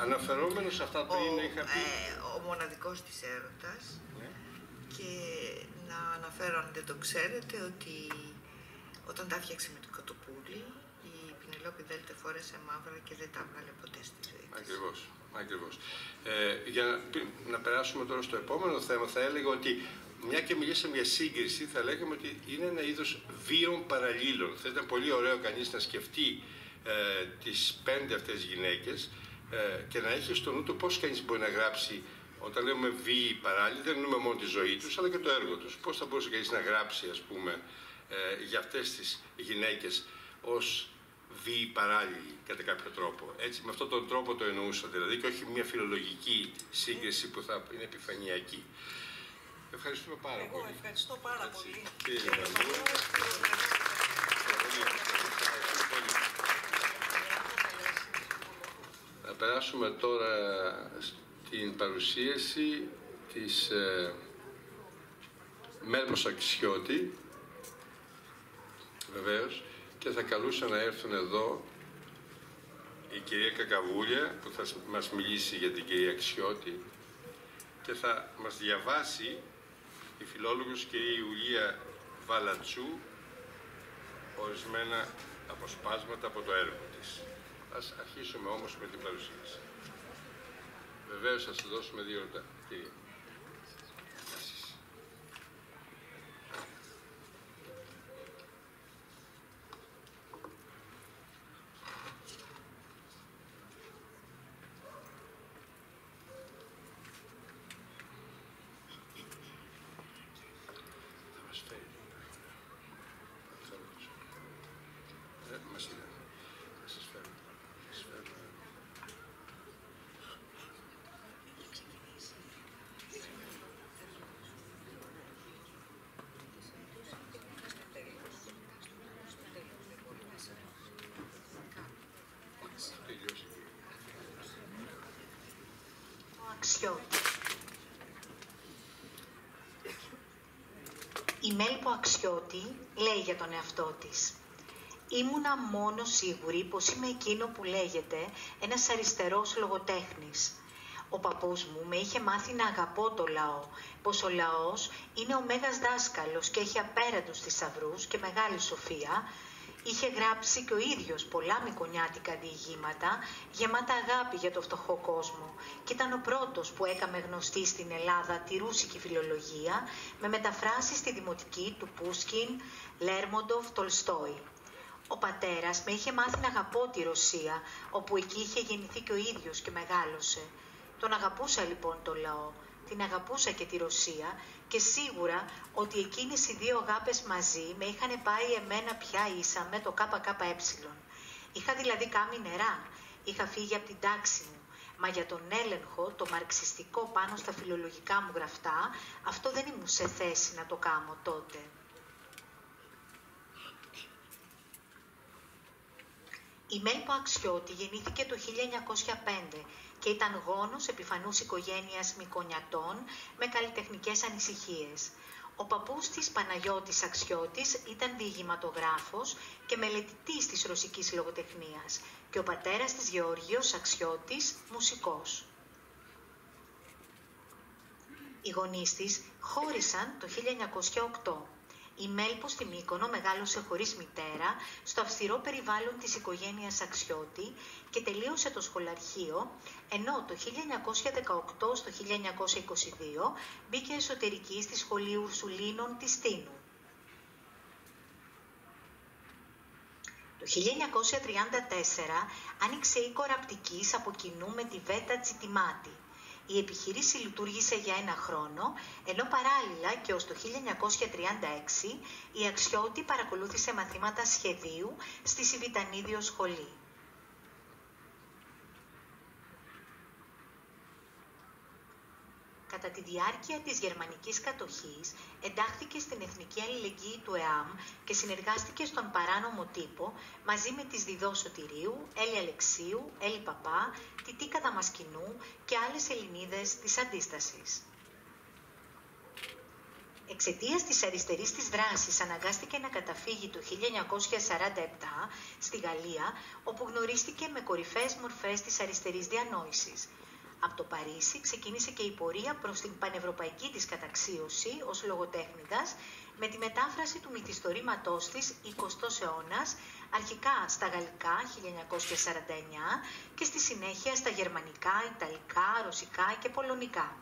Αναφερόμενος σε αυτά πριν είχα πει... Ο μοναδικός της έρωτας, ναι. Και να αναφέρω, αν δεν το ξέρετε, ότι όταν τα έφτιαξε με το Κοτοπούλη, η Πινελόπη Δέλτα φόρεσε μαύρα και δεν τα έβγαλε ποτέ στη ζωή της. Ακριβώς. Για να περάσουμε τώρα στο επόμενο θέμα, θα έλεγα ότι μια και μιλήσαμε για σύγκριση, θα λέγαμε ότι είναι ένα είδος βίων παραλλήλων. Θα ήταν πολύ ωραίο κανείς να σκεφτεί τις 5 αυτές γυναίκες και να έχει στο νου του πώς κανείς μπορεί να γράψει, όταν λέμε βίοι παράλληλοι, δεν εννοούμε μόνο τη ζωή τους, αλλά και το έργο τους. Πώς θα μπορούσε κανείς να γράψει, ας πούμε, για αυτές τις γυναίκες ως βίοι παράλληλοι, κατά κάποιο τρόπο. Έτσι, με αυτόν τον τρόπο το εννοούσα, δηλαδή, και όχι μια φιλολογική σύγκριση που θα είναι επιφανειακή. Ευχαριστούμε πάρα πολύ. Εγώ ευχαριστώ πάρα πολύ. Κύριε Βαλούρ, θα περάσουμε τώρα στην παρουσίαση της Μέλπος Αξιώτη, βεβαίως, και θα καλούσα να έρθουν εδώ η κυρία Κακαβούλια, που θα μας μιλήσει για την κυρία Αξιώτη, και θα μας διαβάσει η φιλόλογος κυρία Ιουλία Βαλατσού ορισμένα αποσπάσματα από το έργο της. Ας αρχίσουμε όμως με την παρουσίαση. Βεβαίως θα σας δώσουμε 2 λεπτά. Κύριε. Η Μέλπο Αξιώτη λέει για τον εαυτό της: «Ήμουνα μόνο σίγουρη πως είμαι εκείνο που λέγεται ένας αριστερός λογοτέχνης. Ο παππούς μου με είχε μάθει να αγαπώ το λαό, πως ο λαός είναι ο μέγας δάσκαλος και έχει απέραντους θησαυρούς και μεγάλη σοφία. Είχε γράψει και ο ίδιος πολλά μικονιάτικα διηγήματα, γεμάτα αγάπη για το φτωχό κόσμο, και ήταν ο πρώτος που έκαμε γνωστή στην Ελλάδα τη ρούσικη φιλολογία, με μεταφράσεις στη δημοτική του Πούσκιν, Λέρμοντοφ, Τολστόι. Ο πατέρας με είχε μάθει να αγαπώ τη Ρωσία, όπου εκεί είχε γεννηθεί και ο ίδιος και μεγάλωσε. Τον αγαπούσα λοιπόν το λαό, την αγαπούσα και τη Ρωσία, και σίγουρα ότι εκείνες οι 2 αγάπες μαζί με είχαν πάει εμένα πια ίσα με το ΚΚΕ. Είχα δηλαδή κάμει νερά, είχα φύγει από την τάξη μου, μα για τον έλεγχο, το μαρξιστικό πάνω στα φιλολογικά μου γραφτά, αυτό δεν ήμουν σε θέση να το κάμω τότε. Η Μέλπο Αξιώτη γεννήθηκε το 1905 και ήταν γόνος επιφανούς οικογένειας Μικονιατών με καλλιτεχνικές ανησυχίες. Ο παππούς της, Παναγιώτης Αξιώτης, ήταν διηγηματογράφος και μελετητής της ρωσικής λογοτεχνίας και ο πατέρας της, Γεώργιος Αξιώτης, μουσικός. Οι γονείς της χώρισαν το 1908. Η Μέλπο στη Μύκονο μεγάλωσε χωρίς μητέρα, στο αυστηρό περιβάλλον της οικογένειας Αξιώτη και τελείωσε το σχολαρχείο, ενώ το 1918 στο 1922 μπήκε εσωτερική στη Σχολή Ουρσουλίνων της Τίνου. Το 1934 άνοιξε οίκο ραπτικής από κοινού με τη Βέτα Τσιτιμάτη. Η επιχείρηση λειτουργήσε για 1 χρόνο, ενώ παράλληλα και ως το 1936 η Αξιώτη παρακολούθησε μαθήματα σχεδίου στη Σιβητανίδιο Σχολή. Κατά τη διάρκεια της γερμανικής κατοχής εντάχθηκε στην Εθνική Αλληλεγγύη του ΕΑΜ και συνεργάστηκε στον παράνομο τύπο μαζί με τις Διδό Σωτηρίου, Έλλη Αλεξίου, Έλλη Παπά, Τιτίκα Δαμασκηνού και άλλες Ελληνίδες της Αντίστασης. Εξαιτίας της αριστερής της δράσης αναγκάστηκε να καταφύγει το 1947 στη Γαλλία, όπου γνωρίστηκε με κορυφαίες μορφές της αριστερής διανόησης. Από το Παρίσι ξεκίνησε και η πορεία προς την πανευρωπαϊκή της καταξίωση ως λογοτέχνηδας, με τη μετάφραση του μυθιστορήματός της «20ος αιώνας», αρχικά στα γαλλικά 1949 και στη συνέχεια στα γερμανικά, ιταλικά, ρωσικά και πολωνικά.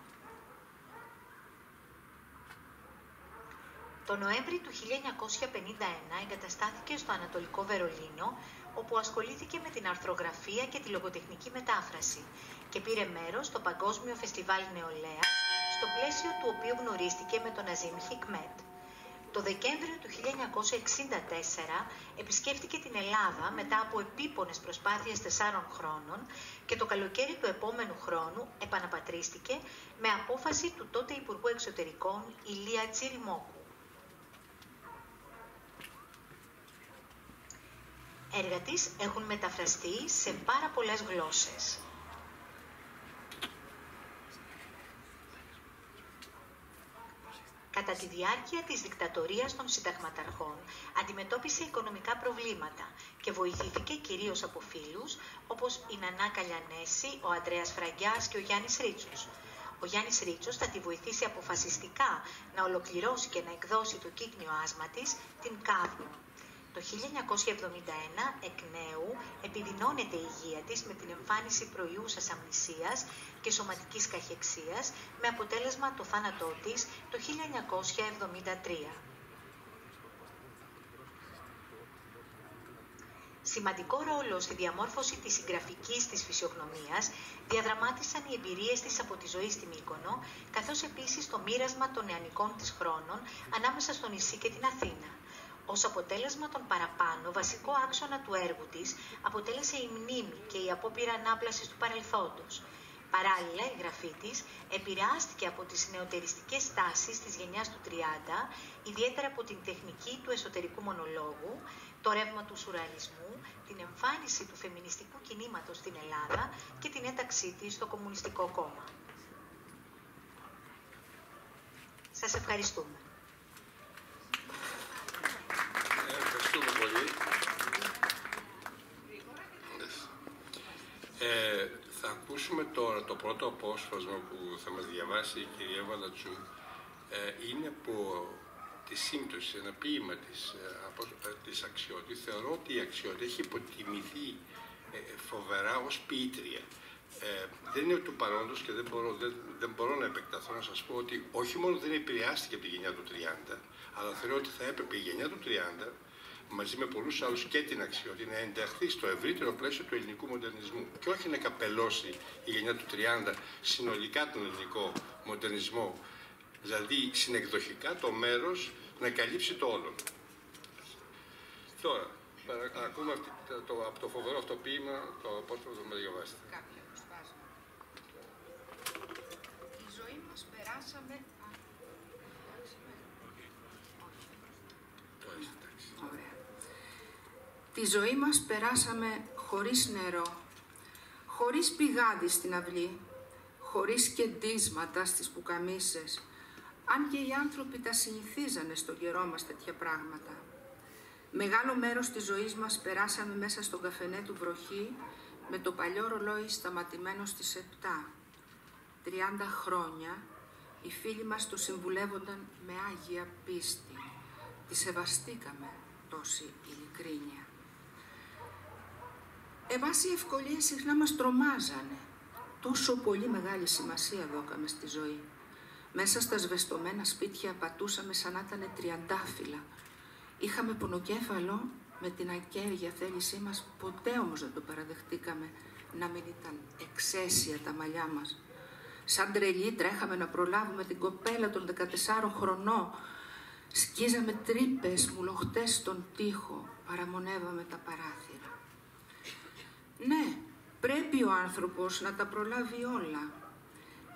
Το Νοέμβρη του 1951 εγκαταστάθηκε στο Ανατολικό Βερολίνο, όπου ασχολήθηκε με την αρθρογραφία και τη λογοτεχνική μετάφραση και πήρε μέρος στο Παγκόσμιο Φεστιβάλ Νεολαίας, στο πλαίσιο του οποίου γνωρίστηκε με τον Ναζίμ Χικμέτ. Το Δεκέμβριο του 1964 επισκέφτηκε την Ελλάδα μετά από επίπονες προσπάθειες 4 χρόνων και το καλοκαίρι του επόμενου χρόνου επαναπατρίστηκε με απόφαση του τότε Υπουργού Εξωτερικών Ηλία Τσιριμόκου. Έργα της έχουν μεταφραστεί σε πάρα πολλές γλώσσες. Κατά τη διάρκεια της δικτατορίας των συνταγματαρχών αντιμετώπισε οικονομικά προβλήματα και βοηθήθηκε κυρίως από φίλους όπως η Νανά Καλιανέση, ο Ανδρέας Φραγκιάς και ο Γιάννης Ρίτσος. Ο Γιάννης Ρίτσος θα τη βοηθήσει αποφασιστικά να ολοκληρώσει και να εκδώσει το κύκνιο άσμα της, την Κάβδο. Το 1971 εκ νέου επιδεινώνεται η υγεία της με την εμφάνιση προϊούσας αμνησίας και σωματικής καχεξίας με αποτέλεσμα το θάνατό της το 1973. Σημαντικό ρόλο στη διαμόρφωση της συγγραφικής της φυσιογνωμίας διαδραμάτισαν οι εμπειρίες της από τη ζωή στη Μύκονο, καθώς επίσης το μοίρασμα των νεανικών της χρόνων ανάμεσα στο νησί και την Αθήνα. Ως αποτέλεσμα των παραπάνω, βασικό άξονα του έργου της αποτέλεσε η μνήμη και η απόπειρα ανάπλασης του παρελθόντος. Παράλληλα, η γραφή της επηρεάστηκε από τις νεοτεριστικές τάσεις της γενιάς του 30, ιδιαίτερα από την τεχνική του εσωτερικού μονολόγου, το ρεύμα του σουρεαλισμού, την εμφάνιση του φεμινιστικού κινήματος στην Ελλάδα και την ένταξή της στο Κομμουνιστικό Κόμμα. Σας ευχαριστούμε. Ευχαριστούμε πολύ. Θα ακούσουμε τώρα το πρώτο απόσπασμα που θα μας διαβάσει η κυρία Βαλατσού. Είναι από τη σύμπτωση, ένα ποίημα της Αξιώτη. Θεωρώ ότι η Αξιώτη έχει υποτιμηθεί φοβερά ως ποιήτρια. Δεν είναι του παρόντος και δεν μπορώ να επεκταθώ να σας πω ότι όχι μόνο δεν επηρεάστηκε από τη γενιά του 30, αλλά θεωρώ ότι θα έπρεπε η γενιά του 30 μαζί με πολλούς άλλους και την Αξιώτη να ενταχθεί στο ευρύτερο πλαίσιο του ελληνικού μοντερνισμού και όχι να καπελώσει η γενιά του 30 συνολικά τον ελληνικό μοντερνισμό, δηλαδή συνεκδοχικά το μέρος να καλύψει το όλο. Τώρα, ακούμε από το φοβερό αυτό ποίημα, το απόσπασμα που με διαβάσετε. Η ζωή μας περάσαμε... Ωραία. Τη ζωή μας περάσαμε χωρίς νερό, χωρίς πηγάδι στην αυλή, χωρίς κεντίσματα στις πουκαμίσες, αν και οι άνθρωποι τα συνηθίζανε στον καιρό μας τέτοια πράγματα. Μεγάλο μέρος της ζωής μας περάσαμε μέσα στον καφενέ του βροχή, με το παλιό ρολόι σταματημένο στις 7. 30 χρόνια οι φίλοι μας το συμβουλεύονταν με άγια πίστη. Τη σεβαστήκαμε τόση ειλικρίνεια. Εμάς οι ευκολίες συχνά μας τρομάζανε. Τόσο πολύ μεγάλη σημασία δώκαμε στη ζωή. Μέσα στα σβεστομένα σπίτια πατούσαμε σαν να ήταν τριαντάφυλλα. Είχαμε πονοκέφαλο με την ακέρια θέλησή μας, ποτέ όμως δεν το παραδεχτήκαμε να μην ήταν εξαίσια τα μαλλιά μας. Σαν τρελοί τρέχαμε να προλάβουμε την κοπέλα των 14 χρονών. Σκίζαμε τρύπες, μουλοχτές στον τοίχο, παραμονεύαμε τα παράθυρα. Ναι, πρέπει ο άνθρωπος να τα προλάβει όλα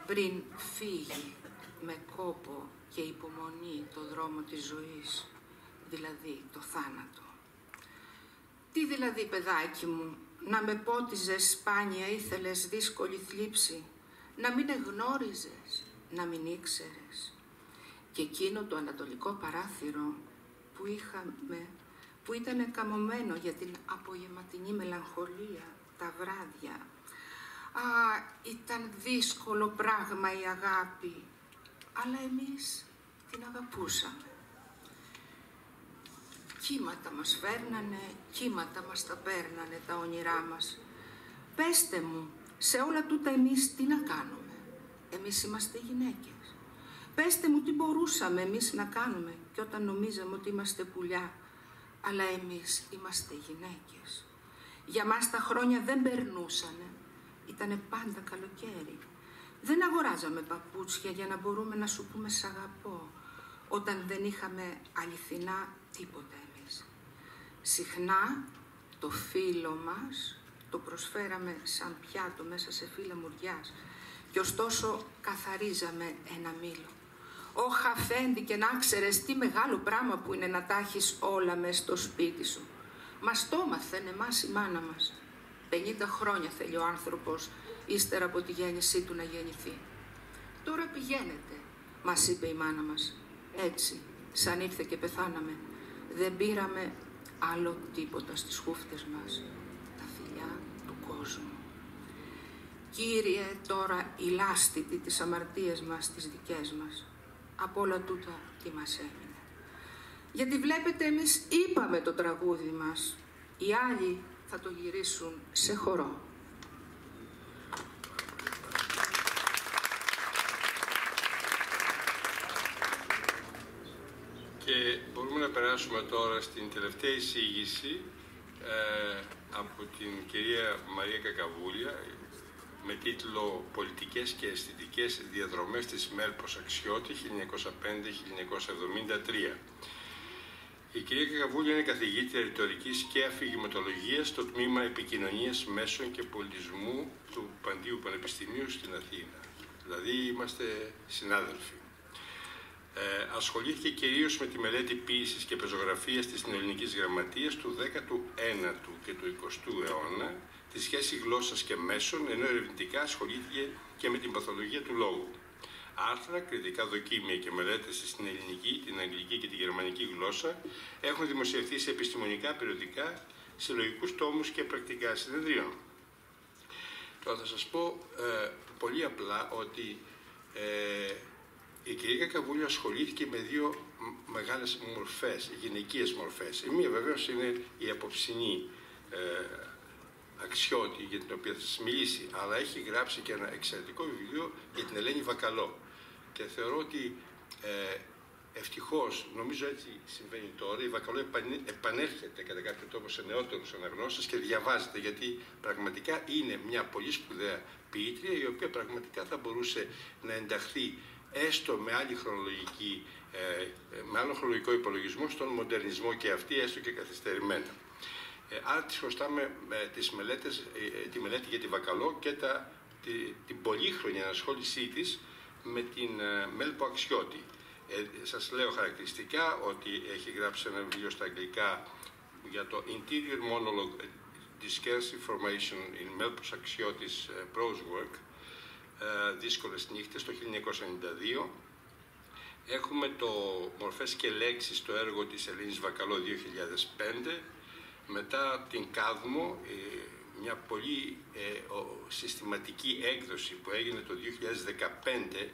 πριν φύγει με κόπο και υπομονή το δρόμο της ζωής, δηλαδή το θάνατο. Τι δηλαδή, παιδάκι μου, να με πότιζες σπάνια ήθελες δύσκολη θλίψη, να μην εγνώριζες, να μην ήξερες. Και εκείνο το ανατολικό παράθυρο που είχαμε, που ήταν καμωμένο για την απογευματινή μελαγχολία, τα βράδια. Ήταν δύσκολο πράγμα η αγάπη, αλλά εμείς την αγαπούσαμε. Κύματα μας φέρνανε, κύματα μας τα παίρνανε τα όνειρά μας. Πέστε μου, σε όλα τούτα εμείς τι να κάνουμε? Εμείς είμαστε γυναίκες. Πέστε μου τι μπορούσαμε εμείς να κάνουμε και όταν νομίζαμε ότι είμαστε πουλιά, αλλά εμείς είμαστε γυναίκες. Για μας τα χρόνια δεν περνούσανε, ήτανε πάντα καλοκαίρι. Δεν αγοράζαμε παπούτσια για να μπορούμε να σου πούμε σ' αγαπώ. όταν δεν είχαμε αληθινά τίποτα εμείς. Συχνά το φύλλο μας το προσφέραμε σαν πιάτο μέσα σε φύλλα μουριάς και ωστόσο καθαρίζαμε ένα μήλο. Όχ, αφέντη, και να ξέρεις τι μεγάλο πράγμα που είναι να τα έχεις όλα μες στο σπίτι σου. Μας το έμαθεν εμάς η μάνα μας. 50 χρόνια θέλει ο άνθρωπος ύστερα από τη γέννησή του να γεννηθεί. Τώρα πηγαίνετε, μας είπε η μάνα μας. Έτσι, σαν ήρθε και πεθάναμε, δεν πήραμε άλλο τίποτα στις χούφτες μας. Τα φιλιά του κόσμου. Κύριε, τώρα η λάστιτη τις αμαρτίες μας, τις δικές μας. Από όλα τούτα τι μας έμεινε. Γιατί βλέπετε, εμείς είπαμε το τραγούδι μας. Οι άλλοι θα το γυρίσουν σε χορό. Και μπορούμε να περάσουμε τώρα στην τελευταία εισήγηση από την κυρία Μαρία Κακαβούλια με τίτλο «Πολιτικές και αισθητικές διαδρομές της Μέλπος Αξιώτη 1905-1973». Η κυρία Κακαβούλια είναι καθηγήτρια ρητορικής και αφηγηματολογίας στο τμήμα Επικοινωνίας Μέσων και Πολιτισμού του Παντίου Πανεπιστημίου στην Αθήνα. Δηλαδή είμαστε συνάδελφοι. Ασχολήθηκε κυρίως με τη μελέτη ποίησης και πεζογραφίας της ελληνικής γραμματείας του 19ου και του 20ου αιώνα, τη σχέση γλώσσας και μέσων, ενώ ερευνητικά ασχολήθηκε και με την παθολογία του λόγου. Άρθρα, κριτικά δοκίμια και μελέτες στην ελληνική, την αγγλική και τη γερμανική γλώσσα έχουν δημοσιευθεί σε επιστημονικά περιοδικά, συλλογικούς τόμους και πρακτικά συνεδρίων. Τώρα θα σας πω πολύ απλά ότι η κυρία Κακαβούλια ασχολήθηκε με δύο μεγάλες μορφές, γυναικείες μορφές. Η μία βεβαίως είναι η απόψινή Αξιώτη, για την οποία θα σας μιλήσει, αλλά έχει γράψει και ένα εξαιρετικό βιβλίο για την Ελένη Βακαλό. Και θεωρώ ότι ευτυχώς, νομίζω έτσι συμβαίνει τώρα, η Βακαλό επανέρχεται κατά κάποιο τρόπο σε νεότερους αναγνώστες και διαβάζεται, γιατί πραγματικά είναι μια πολύ σπουδαία ποιήτρια, η οποία πραγματικά θα μπορούσε να ενταχθεί έστω με άλλη χρονολογική, με άλλο χρονολογικό υπολογισμό στον μοντερνισμό και αυτή, έστω και καθυστερημένα. Άρα της χρωστάμε τη μελέτη για τη Βακαλό και την πολύχρονη ανασχόλησή της με την Μέλπο Αξιώτη. Σας λέω χαρακτηριστικά ότι έχει γράψει ένα βιβλίο στα αγγλικά για το Interior Monologue Discursive Formation in Μέλπος Αξιώτης Prose Work, δύσκολες νύχτες, το 1992. Έχουμε το Μορφές και Λέξεις, το έργο της Ελένης Βακαλό 2005. Μετά την Κάδμο, μια πολύ συστηματική έκδοση που έγινε το 2015,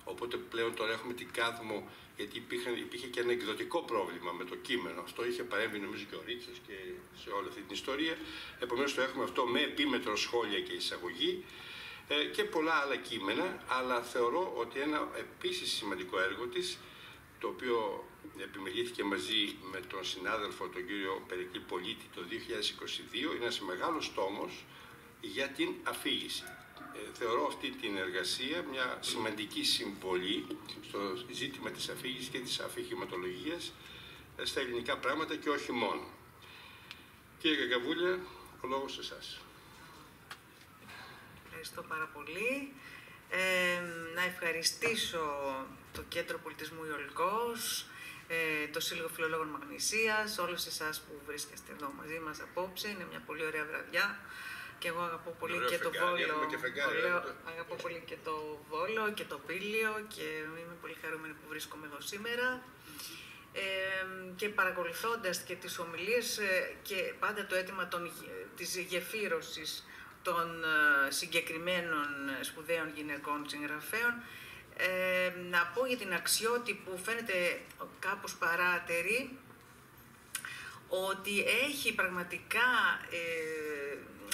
οπότε πλέον τώρα έχουμε την Κάδμο, γιατί υπήρχε και ένα εκδοτικό πρόβλημα με το κείμενο. Αυτό είχε παρέμβει νομίζω και ο Ρίτσος και σε όλη αυτή την ιστορία. Επομένως το έχουμε αυτό με επίμετρο σχόλια και εισαγωγή και πολλά άλλα κείμενα, αλλά θεωρώ ότι ένα επίσης σημαντικό έργο της, το οποίο επιμελήθηκε μαζί με τον συνάδελφο τον κύριο Περικλή Πολίτη το 2022, είναι ένας μεγάλος τόμος για την αφήγηση. Θεωρώ αυτή την εργασία μια σημαντική συμβολή στο ζήτημα της αφήγησης και της αφηγηματολογίας στα ελληνικά πράγματα και όχι μόνο. Κύριε Κακαβούλια, ο λόγος σε εσάς. Ευχαριστώ πάρα πολύ. Να ευχαριστήσω το Κέντρο Πολιτισμού Ιολικός, το Σύλλογο Φιλολόγων Μαγνησίας, όλους εσάς που βρίσκεστε εδώ μαζί μας απόψε. Είναι μια πολύ ωραία βραδιά και εγώ αγαπώ πολύ και το Βόλο. Αγαπώ πολύ και το Βόλο και το Πήλιο και είμαι πολύ χαρούμενη που βρίσκομαι εδώ σήμερα. Και παρακολουθώντας και τις ομιλίες και πάντα το αίτημα της γεφύρωσης των συγκεκριμένων σπουδαίων γυναικών συγγραφέων, να πω για την Αξιώτη που φαίνεται κάπως παράτερη, ότι έχει πραγματικά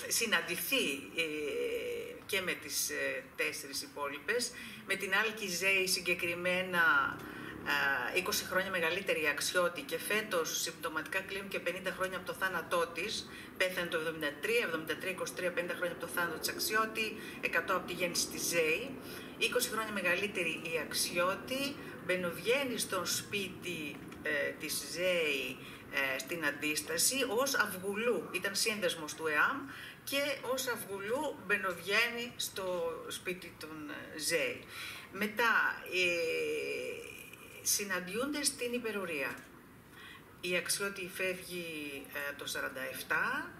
συναντηθεί και με τις 4 υπόλοιπες, με την Άλκη Ζέη συγκεκριμένα 20 χρόνια μεγαλύτερη η Αξιώτη και φέτος συμπτωματικά κλείνουν και 50 χρόνια από το θάνατό της. Πέθανε το 73, 50 χρόνια από το θάνατο της Αξιώτη, 100 από τη γέννηση της ΖΕΗ. 20 χρόνια μεγαλύτερη η Αξιώτη, μπαινοβγαίνει στο σπίτι της ΖΕΗ στην Αντίσταση ως Αυγουλού, ήταν σύνδεσμος του ΕΑΜ και ως Αυγουλού μπαινοβγαίνει στο σπίτι των ΖΕΗ. Μετά συναντιούνται στην υπερορία. Η Αξιώτη φεύγει το 1947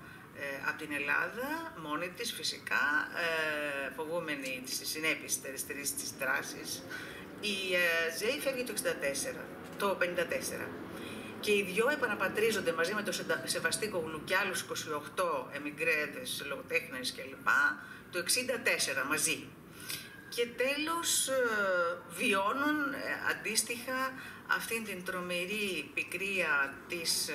από την Ελλάδα, μόνη της φυσικά, φοβούμενη τις συνέπειες της δράσης. Η ΖΕΗ φεύγει το 1954. Και οι δυο επαναπατρίζονται μαζί με τον Σεβαστίκογλου και άλλους 28 εμιγκρέδες, λογοτέχνες κλπ. Το 1964 μαζί. Και τέλος βιώνουν αντίστοιχα αυτήν την τρομερή πικρία της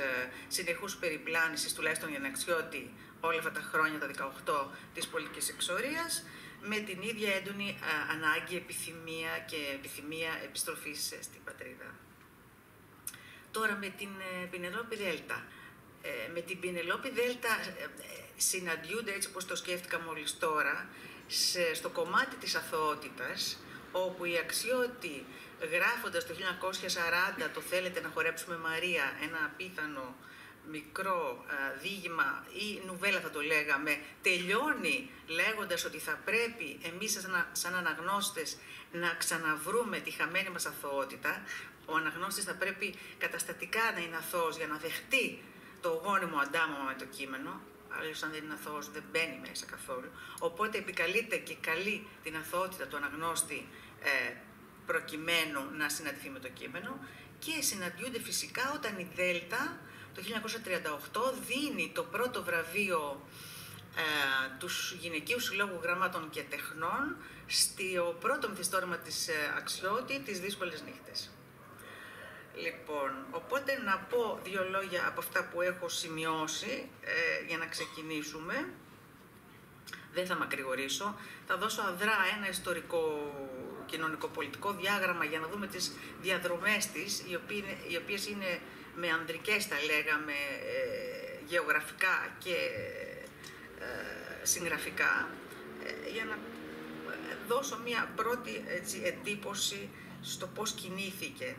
συνεχούς περιπλάνησης, τουλάχιστον για την Αξιώτη όλα αυτά τα χρόνια, τα 18 της πολιτικής εξορίας, με την ίδια έντονη ανάγκη, επιθυμία επιστροφής στην πατρίδα. Τώρα με την Πινελόπη Δέλτα. Με την Πινελόπη Δέλτα συναντιούνται, έτσι όπως το σκέφτηκα μόλις τώρα, στο κομμάτι της αθωότητας, όπου η Αξιώτη, γράφοντας το 1940 το «Θέλετε να χορέψουμε Μαρία», ένα απίθανο μικρό διήγημα ή νουβέλα θα το λέγαμε, τελειώνει λέγοντας ότι θα πρέπει εμείς σαν αναγνώστες να ξαναβρούμε τη χαμένη μας αθωότητα. Ο αναγνώστης θα πρέπει καταστατικά να είναι αθώος για να δεχτεί το γόνιμο αντάμωμα με το κείμενο. Αλλιώς αν δεν είναι αθώος δεν μπαίνει μέσα καθόλου. Οπότε επικαλείται και καλεί την αθωότητα του αναγνώστη προκειμένου να συναντηθεί με το κείμενο, και συναντιούνται φυσικά όταν η Δέλτα το 1938 δίνει το πρώτο βραβείο του Γυναικείου Συλλόγου Γραμμάτων και Τεχνών στο πρώτο μυθιστόρημα της Αξιώτη, τις Δύσκολες Νύχτες. Λοιπόν, οπότε να πω δύο λόγια από αυτά που έχω σημειώσει για να ξεκινήσουμε. Δεν θα μακρηγορήσω. Θα δώσω αδρά ένα ιστορικό κοινωνικό-πολιτικό διάγραμμα για να δούμε τις διαδρομές της, οι οποίες είναι με ανδρικές, τα λέγαμε, γεωγραφικά και συγγραφικά, για να δώσω μια πρώτη εντύπωση στο πώς κινήθηκε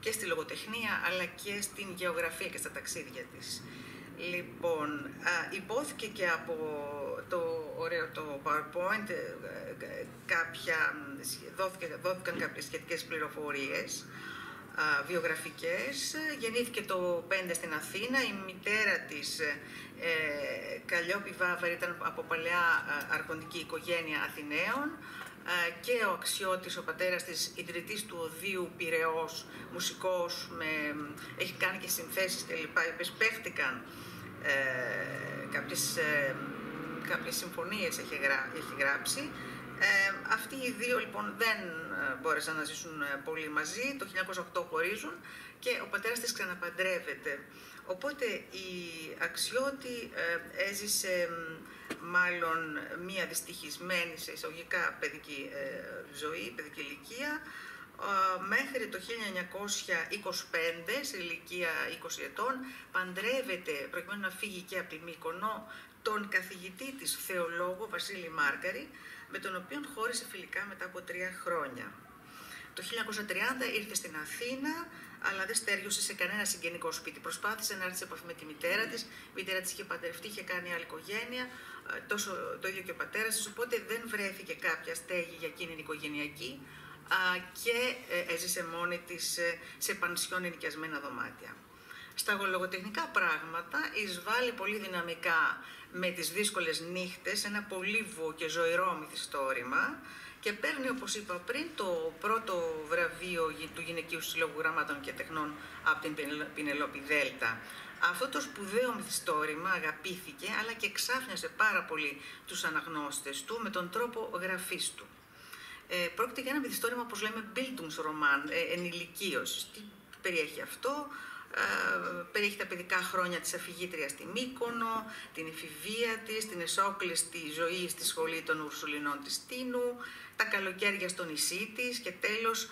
και στη λογοτεχνία αλλά και στην γεωγραφία και στα ταξίδια της. Λοιπόν, υπόθηκε και από το PowerPoint δόθηκαν κάποιες σχετικές πληροφορίες βιογραφικές. Γεννήθηκε το 5 στην Αθήνα. Η μητέρα της, Καλλιόπη Βάβαρη, ήταν από παλαιά αρχοντική οικογένεια Αθηναίων, και ο Αξιώτης, ο πατέρας της, ιδρυτής του Οδείου Πειραιώς, μουσικός, έχει κάνει και συνθέσεις κλπ. Οι οποίες παίχτηκαν κάποιες συμφωνίες έχει γράψει. Αυτοί οι δύο λοιπόν δεν μπόρεσαν να ζήσουν πολύ μαζί, το 1908 χωρίζουν και ο πατέρας της ξαναπαντρεύεται. Οπότε η Αξιώτη έζησε μάλλον μία δυστυχισμένη σε εισαγωγικά παιδική ζωή, παιδική ηλικία, μέχρι το 1925, σε ηλικία 20 ετών, παντρεύεται προκειμένου να φύγει και από τη Μύκονο τον καθηγητή της, θεολόγο Βασίλη Μάργαρη, με τον οποίο χώρισε φιλικά μετά από 3 χρόνια. Το 1930 ήρθε στην Αθήνα, αλλά δεν στέριωσε σε κανένα συγγενικό σπίτι. Προσπάθησε να έρθει σε επαφή με τη μητέρα της. Η μητέρα της είχε παντρευτεί, είχε κάνει άλλη οικογένεια, το ίδιο και ο πατέρας της, οπότε δεν βρέθηκε κάποια στέγη για εκείνη την οικογενειακή και έζησε μόνη της σε πανσιόν ενοικιασμένα δωμάτια. Στα λογοτεχνικά πράγματα εισβάλλει πολύ δυναμικά με τις δύσκολες νύχτες, ένα πολύβο και ζωηρό μυθιστόρημα, και παίρνει, όπως είπα πριν, το πρώτο βραβείο του Γυναικείου Συλλόγου Γραμμάτων και Τεχνών από την Πινελόπη Δέλτα. Αυτό το σπουδαίο μυθιστόρημα αγαπήθηκε, αλλά και εξάφνιασε πάρα πολύ τους αναγνώστες του με τον τρόπο γραφής του. Πρόκειται για ένα μυθιστόρημα, όπως λέμε, Bildungsroman, ενηλικίωσης. Τι περιέχει αυτό? Περιέχει τα παιδικά χρόνια της αφηγήτριας στη Μύκονο, την εφηβεία της, την εσόκλειστη ζωή στη σχολή των Ουρσουλινών της Τίνου, τα καλοκαίρια στο νησί της και τέλος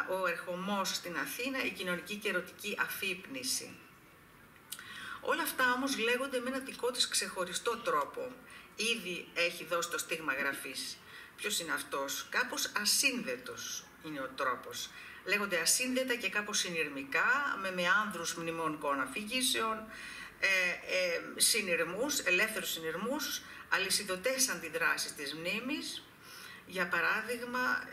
ο ερχομός στην Αθήνα, η κοινωνική και ερωτική αφύπνιση. Όλα αυτά όμως λέγονται με ένα δικό της ξεχωριστό τρόπο. Ήδη έχει δώσει το στίγμα γραφής. Ποιος είναι αυτός? Κάπως ασύνδετος είναι ο τρόπος. Λέγονται ασύνδετα και κάπως συνειρμικά, με άνδρους μνημονικών αφηγήσεων, συνειρμούς, ελεύθερους συνειρμούς, αλυσιδωτές αντιδράσεις της μνήμης. Για παράδειγμα,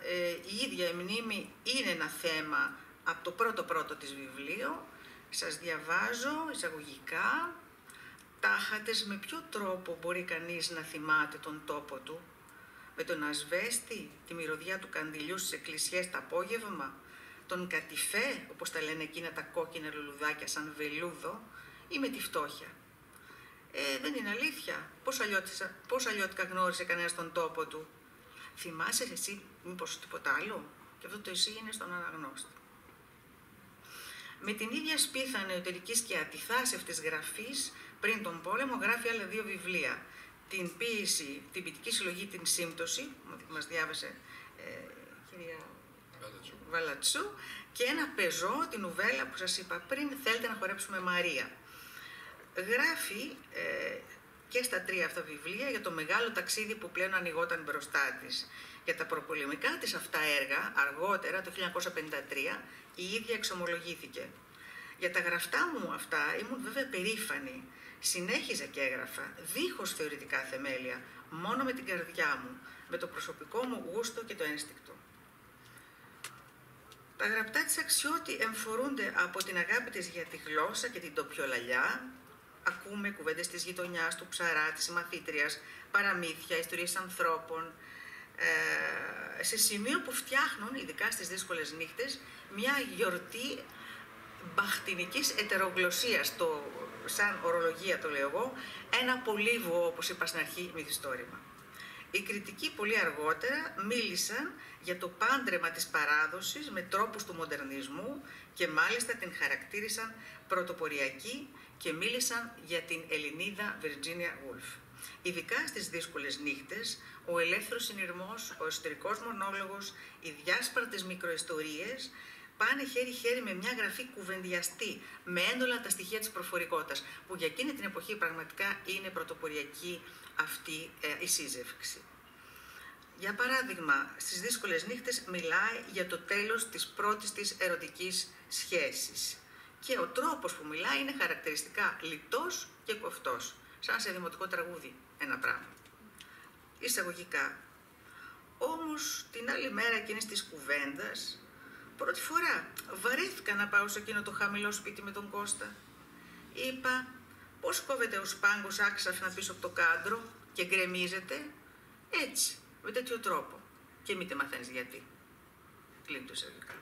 η ίδια η μνήμη είναι ένα θέμα από το πρώτο της βιβλίο. Σας διαβάζω εισαγωγικά. Τάχατες με ποιο τρόπο μπορεί κανείς να θυμάται τον τόπο του? Με τον ασβέστη, τη μυρωδιά του καντιλιού στις εκκλησιές τα απόγευμα, τον κατηφέ, όπως τα λένε εκείνα τα κόκκινα λουλουδάκια σαν βελούδο, ή με τη φτώχεια? Δεν είναι αλήθεια. Πώς αλλιώτικα γνώρισε κανένας τον τόπο του? Θυμάσαι εσύ μήπως τίποτα άλλο? Και αυτό το εσύ είναι στον αναγνώστη. Με την ίδια σπίθα νεωτερικής και ατιθάσευτης γραφής, πριν τον πόλεμο, γράφει άλλα 2 βιβλία. Την ποίηση, την ποιητική συλλογή «Την Σύμπτωση», που μας διάβασε κυρία Βαλατσού, και ένα πεζό, την νουβέλα που σας είπα πριν, «Θέλετε να χορέψουμε Μαρία». Γράφει και στα 3 αυτά βιβλία για το μεγάλο ταξίδι που πλέον ανοιγόταν μπροστά της. Για τα προπολεμικά της αυτά έργα, αργότερα, το 1953, η ίδια εξομολογήθηκε. Για τα γραφτά μου αυτά ήμουν βέβαια περήφανη. Συνέχιζα και έγραφα, δίχως θεωρητικά θεμέλια, μόνο με την καρδιά μου, με το προσωπικό μου γούστο και το ένστικτο. Τα γραπτά της Αξιώτη εμφορούνται από την αγάπη της για τη γλώσσα και την τοπιολαλιά. Ακούμε κουβέντες της γειτονιάς, του ψαρά, της μαθήτριας, παραμύθια, ιστορίες ανθρώπων, σε σημείο που φτιάχνουν, ειδικά στις δύσκολες νύχτες, μια γιορτή μπαχτινικής ετερογλωσσίας, σαν ορολογία το λέω εγώ, ένα πολύβουο, όπως είπα στην αρχή, μυθιστόρημα. Οι κριτικοί πολύ αργότερα μίλησαν για το πάντρεμα της παράδοσης με τρόπους του μοντερνισμού και μάλιστα την χαρακτήρισαν πρωτοποριακή και μίλησαν για την Ελληνίδα Βιρτζίνια Γουλφ. Ειδικά στις δύσκολες νύχτες, ο ελεύθερος συνειρμός, ο εσωτερικός μονόλογος, οι διάσπαρτες μικροϊστορίες πάνε χέρι-χέρι με μια γραφή κουβεντιαστή, με έντολα τα στοιχεία της προφορικότητας, που για εκείνη την εποχή πραγματικά είναι πρωτοποριακή αυτή η σύζευξη. Για παράδειγμα, στις δύσκολες νύχτες μιλάει για το τέλος της πρώτης της ερωτικής σχέσης. Και ο τρόπος που μιλάει είναι χαρακτηριστικά λιτός και κοφτός, σαν σε δημοτικό τραγούδι ένα πράγμα. Εισαγωγικά. Όμως, την άλλη μέρα εκείνης της κουβέντας, πρώτη φορά βαρέθηκα να πάω σε εκείνο το χαμηλό σπίτι με τον Κώστα. Είπα, πώς κόβεται ο σπάγκος άξαφνα πίσω από το κάντρο και γκρεμίζεται? Έτσι, με τέτοιο τρόπο. Και μήτε μαθαίνεις γιατί. Κλείνει το εισαγωγικά.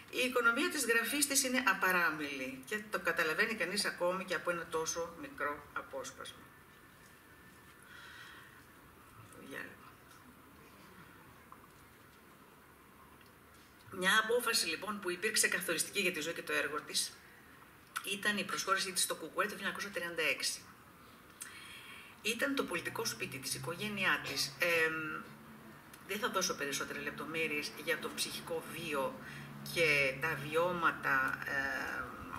Η οικονομία της γραφής της είναι απαράμιλη και το καταλαβαίνει κανείς ακόμη και από ένα τόσο μικρό απόσπασμα. Μια απόφαση λοιπόν που υπήρξε καθοριστική για τη ζωή και το έργο της ήταν η προσχώρησή της στο ΚΚΕ το 1936. Ήταν το πολιτικό σπίτι της, η οικογένειά της. Δεν θα δώσω περισσότερες λεπτομέρειες για το ψυχικό βίο και τα βιώματα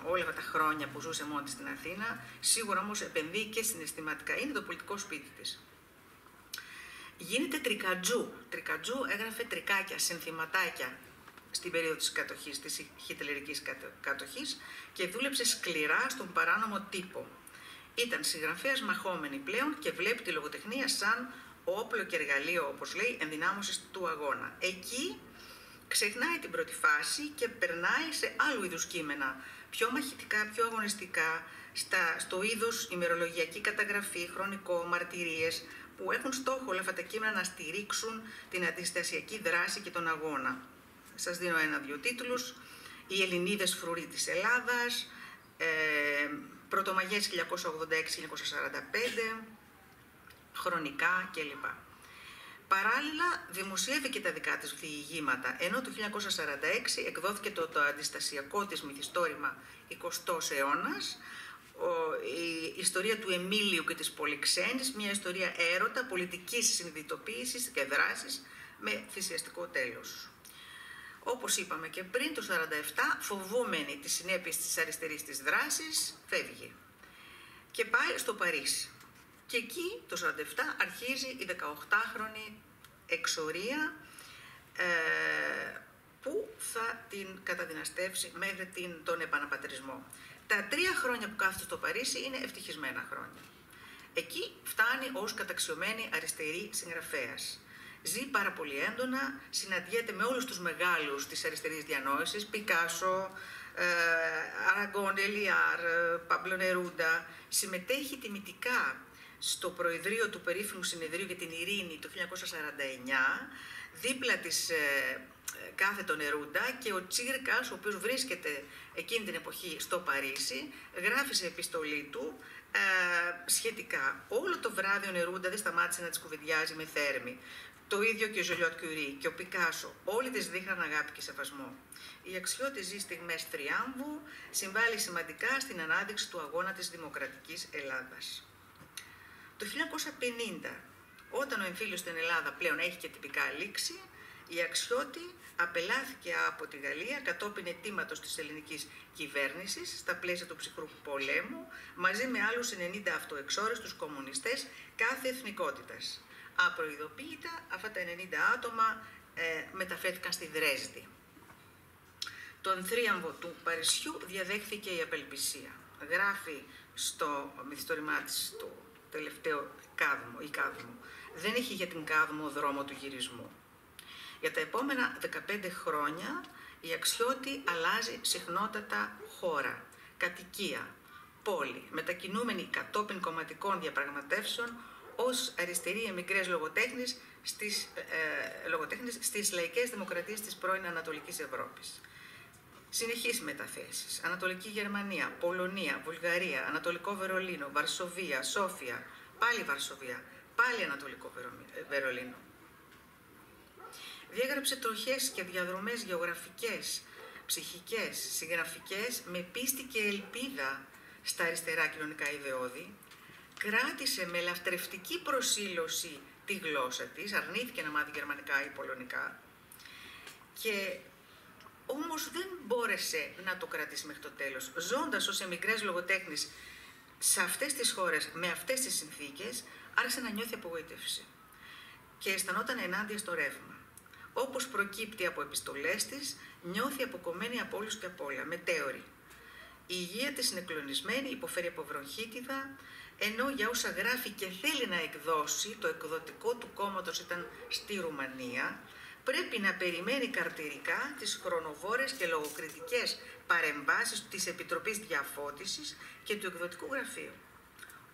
όλα αυτά τα χρόνια που ζούσε μόνη της στην Αθήνα. Σίγουρα όμως επενδύει και συναισθηματικά. Είναι το πολιτικό σπίτι της. Γίνεται τρικατζού. Τρικατζού έγραφε τρικάκια, συνθηματάκια στην περίοδο της κατοχής, της χιτλερικής κατοχής και δούλεψε σκληρά στον παράνομο τύπο. Ήταν συγγραφέας μαχόμενη πλέον και βλέπει τη λογοτεχνία σαν όπλο και εργαλείο, όπως λέει, ενδυνάμωσης του αγώνα. Εκεί ξεχνάει την πρώτη φάση και περνάει σε άλλου είδους κείμενα, πιο μαχητικά, πιο αγωνιστικά, στο είδος ημερολογιακή καταγραφή, χρονικό, μαρτυρίες, που έχουν στόχο όλα αυτά τα κείμενα να στηρίξουν την αντιστασιακή δράση και τον αγώνα. Σας δίνω 1-2 τίτλους. Οι Ελληνίδες φρουροί της Ελλάδας, Πρωτομαγιές 1986-1945, χρονικά κλπ. Παράλληλα, δημοσιεύει και τα δικά της διηγήματα, ενώ το 1946 εκδόθηκε το αντιστασιακό της μυθιστόρημα 20ος αιώνας, η ιστορία του Εμίλιου και της Πολυξένης, μια ιστορία έρωτα, πολιτικής συνειδητοποίησης και δράσης με θυσιαστικό τέλος. Όπως είπαμε και πριν, το 1947, φοβούμενη τις συνέπειες της αριστερής της δράσης, φεύγει και πάει στο Παρίσι. Και εκεί, το 1947, αρχίζει η 18χρονη εξορία που θα την καταδυναστεύσει μέχρι τον επαναπατρισμό. Τα 3 χρόνια που κάθεται στο Παρίσι είναι ευτυχισμένα χρόνια. Εκεί φτάνει ως καταξιωμένη αριστερή συγγραφέας. Ζει πάρα πολύ έντονα, συναντιέται με όλους τους μεγάλους της αριστερής διανόησης, Πικάσο, Αραγκόν, Ελιάρ, Παμπλο Νερούντα. Συμμετέχει τιμητικά στο προεδρείο του περίφημου συνεδρίου για την ειρήνη το 1949, δίπλα της κάθεται ο Νερούντα και ο Τσίρκας, ο οποίος βρίσκεται εκείνη την εποχή στο Παρίσι, γράφει σε επιστολή του σχετικά. Όλο το βράδυ ο Νερούντα δεν σταμάτησε να τις κουβεντιάζει με θέρμη. Το ίδιο και ο Ζολιότ Κιουρί και ο Πικάσο, όλοι τις δείχναν αγάπη και σεβασμό. Η Αξιώτη ζει στιγμές θριάμβου, συμβάλλει σημαντικά στην ανάδειξη του αγώνα της δημοκρατικής Ελλάδας. Το 1950, όταν ο εμφύλιος στην Ελλάδα πλέον έχει και τυπικά λήξει, η Αξιώτη απελάθηκε από τη Γαλλία κατόπιν αιτήματος της ελληνικής κυβέρνησης στα πλαίσια του ψυχρού πολέμου, μαζί με άλλους 90 αυτοεξόρεστους κομμουνιστές κάθε εθνικότητας. Απροειδοποίητα, αυτά τα 90 άτομα μεταφέρθηκαν στη Δρέσδη. Τον θρίαμβο του Παρισιού διαδέχθηκε η απελπισία. Γράφει στο μυθιστόρημά της το τελευταίο Κάδμο. Δεν έχει για την Κάδμο δρόμο του γυρισμού. Για τα επόμενα 15 χρόνια η Αξιώτη αλλάζει συχνότατα χώρα, κατοικία, πόλη, μετακινούμενη κατόπιν κομματικών διαπραγματεύσεων ως αριστερή εμικρές λογοτέχνης στις λαϊκές δημοκρατίες της πρώην Ανατολικής Ευρώπης. Συνεχείς μεταθέσεις. Ανατολική Γερμανία, Πολωνία, Βουλγαρία, Ανατολικό Βερολίνο, Βαρσοβία, Σόφια, πάλι Βαρσοβία, πάλι Ανατολικό Βερολίνο. Διέγραψε τροχές και διαδρομές γεωγραφικές, ψυχικές, συγγραφικές, με πίστη και ελπίδα στα αριστερά κοινωνικά ιδεώδη. Κράτησε με λαυτρευτική προσήλωση τη γλώσσα της, αρνήθηκε να μάθει γερμανικά ή πολωνικά και όμως δεν μπόρεσε να το κρατήσει μέχρι το τέλος. Ζώντας ως εμικρές λογοτέχνης σε αυτές τις χώρες, με αυτές τις συνθήκες, άρχισε να νιώθει απογοήτευση και αισθανόταν ενάντια στο ρεύμα. Όπως προκύπτει από επιστολές της, νιώθει αποκομμένη από όλους και από όλα, μετέωρη. Η υγεία της είναι κλονισμένη, υποφέρει από βροχίτιδα, ενώ για όσα γράφει και θέλει να εκδώσει, το εκδοτικό του κόμματος ήταν στη Ρουμανία, πρέπει να περιμένει καρτηρικά τις χρονοβόρες και λογοκριτικές παρεμβάσεις της Επιτροπής Διαφώτισης και του εκδοτικού γραφείου.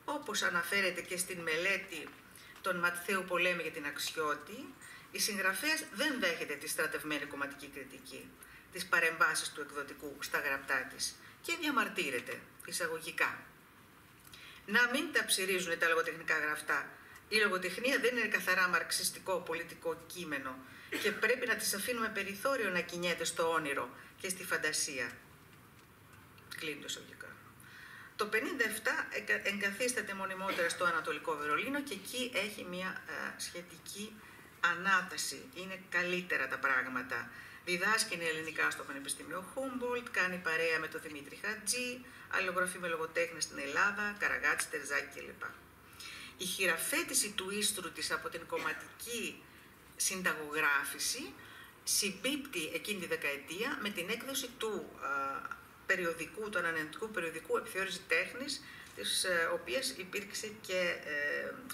Όπως αναφέρεται και στην μελέτη των Ματθαίου Πολέμη για την Αξιώτη, η συγγραφέας δεν δέχεται τη στρατευμένη κομματική κριτική, τις παρεμβάσεις του εκδοτικού στα γραπτά της και διαμαρτύρεται εισαγωγικά. Να μην τα ψηρίζουν τα λογοτεχνικά γραφτά. Η λογοτεχνία δεν είναι καθαρά μαρξιστικό πολιτικό κείμενο και πρέπει να της αφήνουμε περιθώριο να κινιέται στο όνειρο και στη φαντασία. Κλείνει το εισαγωγικά. Το 1957 εγκαθίσταται μονιμότερα στο Ανατολικό Βερολίνο και εκεί έχει μια σχετική ανάταση. Είναι καλύτερα τα πράγματα. Διδάσκει ελληνικά στο Πανεπιστήμιο Χούμπολτ, κάνει παρέα με τον Δημήτρη Χατζή, αλληλογραφεί με λογοτέχνες στην Ελλάδα, Καραγάτση, Τερζάκη κλπ. Η χειραφέτηση του ίστρου της από την κομματική συνταγογράφηση συμπίπτει εκείνη τη δεκαετία με την έκδοση του περιοδικού, του ανανεωτικού περιοδικού Επιθεώρηση Τέχνης, της οποίας υπήρξε και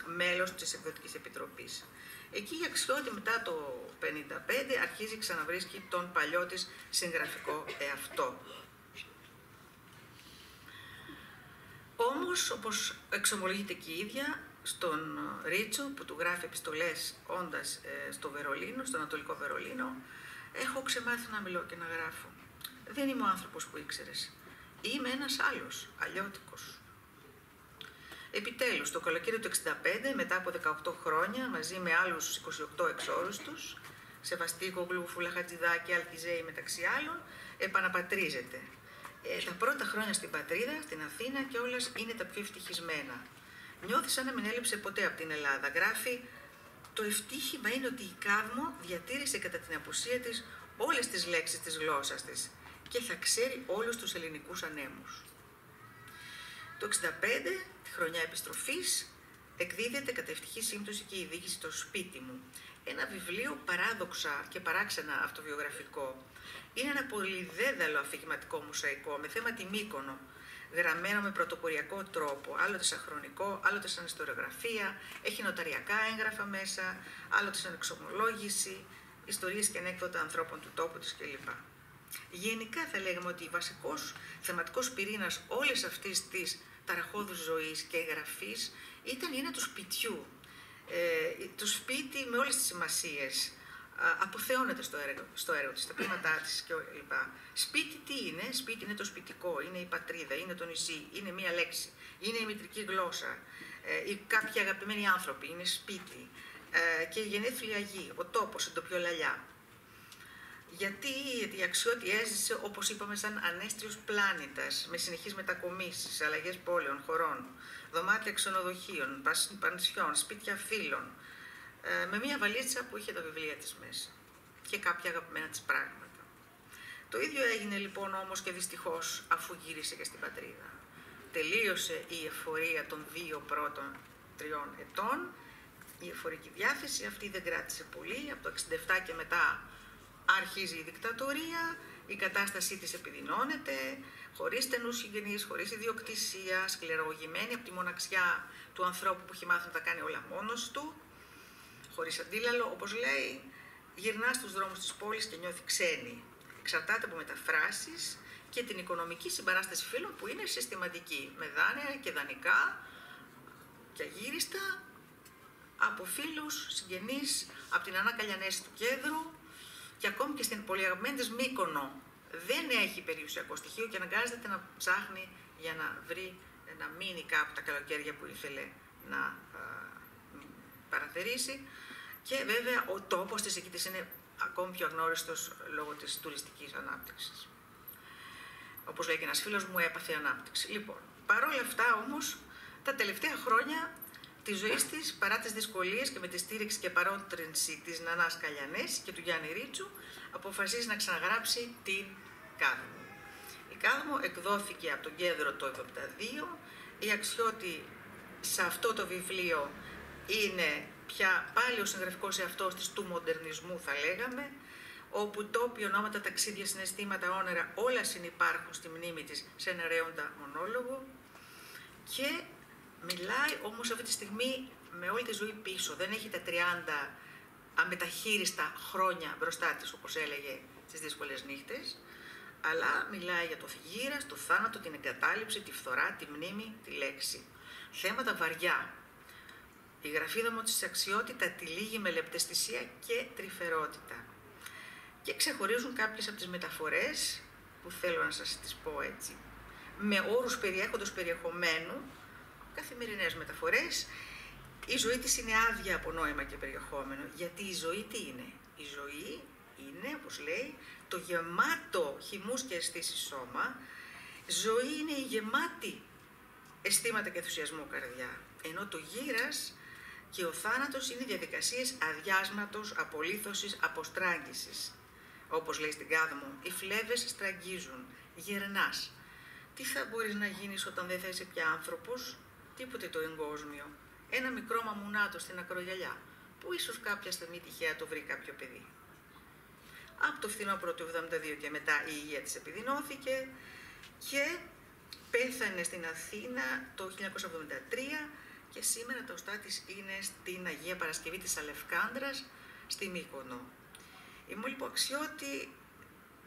μέλος της Εκδοτικής Επιτροπής. Εκεί η Αξιώτη μετά το 1955 αρχίζει ξαναβρίσκει τον παλιό της συγγραφικό εαυτό. Όμως, όπως εξομολογείται και η ίδια, στον Ρίτσο που του γράφει επιστολές όντας στο Βερολίνο, στο Ανατολικό Βερολίνο, έχω ξεμάθει να μιλώ και να γράφω. Δεν είμαι ο άνθρωπος που ήξερες. Είμαι ένας άλλος, αλλιώτικος. Επιτέλους, το καλοκαίρι του 1965, μετά από 18 χρόνια, μαζί με άλλους 28 εξόρουστους, Σεβαστίκογλου, Φουλαχατζηδάκη, Αλκιζέη μεταξύ άλλων, επαναπατρίζεται. Τα πρώτα χρόνια στην πατρίδα, στην Αθήνα και όλες είναι τα πιο ευτυχισμένα. Νιώθει σαν να μην έλειψε ποτέ από την Ελλάδα. Γράφει, το ευτύχημα είναι ότι η Κάδμο διατήρησε κατά την απουσία της όλες τις λέξεις της γλώσσας της και θα ξέρει όλους τους ελληνικούς ανέμους. Το 1965, τη χρονιά επιστροφής, εκδίδεται κατά ευτυχή σύμπτωση και η διοίκηση στο σπίτι μου. Ένα βιβλίο παράδοξα και παράξενα αυτοβιογραφικό. Είναι ένα πολυδέδαλο αφηγηματικό μοσαϊκό με θέμα τη Μύκονο, γραμμένο με πρωτοποριακό τρόπο, άλλοτε σαν χρονικό, άλλοτε σαν ιστοριογραφία, έχει νοταριακά έγγραφα μέσα, άλλοτε σαν εξομολόγηση, ιστορίες και ανέκδοτα ανθρώπων του τόπου της κλπ. Γενικά θα λέγαμε ότι βασικός θεματικός πυρήνας όλης αυτής της ταραχώδους ζωής και εγγραφής είναι του σπιτιού. Το σπίτι με όλες τις σημασίες αποθεώνεται στο έργο της, στα ποίηματά της κλπ. Σπίτι τι είναι? Σπίτι είναι το σπιτικό, είναι η πατρίδα, είναι το νησί, είναι μία λέξη, είναι η μητρική γλώσσα, κάποιοι αγαπημένοι άνθρωποι, είναι σπίτι και η γενέθλια γη, ο τόπος, η τοπιολαλιά. Γιατί η Αξιώτη έζησε, όπως είπαμε, σαν ανέστριος πλάνητας, με συνεχείς μετακομίσεις, αλλαγές πόλεων, χωρών, δωμάτια ξενοδοχείων, πανσιών, σπίτια φίλων, με μια βαλίτσα που είχε τα βιβλία της μέσα και κάποια αγαπημένα της πράγματα. Το ίδιο έγινε λοιπόν όμως και δυστυχώς αφού γύρισε και στην πατρίδα. Τελείωσε η εφορία των 2 πρώτων 3 ετών, η εφορική διάθεση αυτή δεν κράτησε πολύ, από το 67 και μετά αρχίζει η δικτατορία, η κατάστασή της επιδεινώνεται, χωρίς στενούς συγγενείς, χωρίς ιδιοκτησία, σκληραγωγημένη από τη μοναξιά του ανθρώπου που έχει μάθει να τα κάνει όλα μόνος του, χωρίς αντίλαλο, όπως λέει, γυρνά στους δρόμους της πόλης και νιώθει ξένη. Εξαρτάται από μεταφράσεις και την οικονομική συμπαράσταση φίλων που είναι συστηματική, με δάνεια και δανεικά και αγύριστα από φίλους, συγγενείς, από την Ανά Καλιανέση του Κέντρου και ακόμη και στην πολύ αγαπημένη της Μύκονο. Δεν έχει περιουσιακό στοιχείο και αναγκάζεται να ψάχνει για να βρει, να μείνει κάπου τα καλοκαίρια που ήθελε να παραθερήσει. Και βέβαια ο τόπος της εκεί της είναι ακόμη πιο αγνώριστος λόγω της τουριστικής ανάπτυξης. Όπως λέει και ένας φίλος μου, έπαθε ανάπτυξη. Λοιπόν, παρόλα αυτά όμως, τα τελευταία χρόνια της ζωής της, παρά τις δυσκολίες και με τη στήριξη και παρότρινση της Νανάς Καλιανέση και του Γιάννη Ρίτσου, αποφασίζει να ξαναγράψει την Κάδμο. Η Κάδμο εκδόθηκε από τον Κέντρο το 1972. Η Αξιώτη σε αυτό το βιβλίο είναι πια πάλι ο συγγραφικός εαυτός της του μοντερνισμού, θα λέγαμε, όπου τόποι, ονόματα, ταξίδια, συναισθήματα, όνειρα, όλα συνυπάρχουν στη μνήμη της σε ένα ρέοντα μονόλογο και μιλάει όμως αυτή τη στιγμή με όλη τη ζωή πίσω. Δεν έχει τα 30 αμεταχείριστα χρόνια μπροστά της, όπως έλεγε στις δύσκολες νύχτες, αλλά μιλάει για το γύρας, το θάνατο, την εγκατάλειψη, τη φθορά, τη μνήμη, τη λέξη. Θέματα βαριά. Η γραφίδα μου της Αξιώτη τα τυλίγει με λεπταισθησία και τρυφερότητα. Και ξεχωρίζουν κάποιες από τις μεταφορές που θέλω να σας τις πω έτσι. Με όρους περιέχοντος περιεχομένου, καθημερινές μεταφορές, η ζωή της είναι άδεια από νόημα και περιεχόμενο. Γιατί η ζωή τι είναι? Η ζωή είναι, όπως λέει, το γεμάτο χυμούς και αισθήσεις σώμα. Ζωή είναι η γεμάτη αισθήματα και ενθουσιασμό καρδιά. Ενώ το γύρας και ο θάνατος είναι διαδικασίες αδειάσματος, απολύθωσης, αποστράγγισης. Όπως λέει στην Κάδμο, οι φλέβες στραγγίζουν, γερνάς. Τι θα μπορείς να γίνεις όταν δεν θα είσαι πια άνθρωπος? Τίποτε το εγκόσμιο. Ένα μικρό μαμουνάτο στην ακρογιαλιά, που ίσως κάποια στιγμή τυχαία το βρει κάποιο παιδί. Από το φθινόπωρο του 1972 και μετά η υγεία της επιδεινώθηκε και πέθανε στην Αθήνα το 1973 και σήμερα τα οστά της είναι στην Αγία Παρασκευή της Αλευκάνδρας στη Μύκονο. Η Μόλι Αξιώτη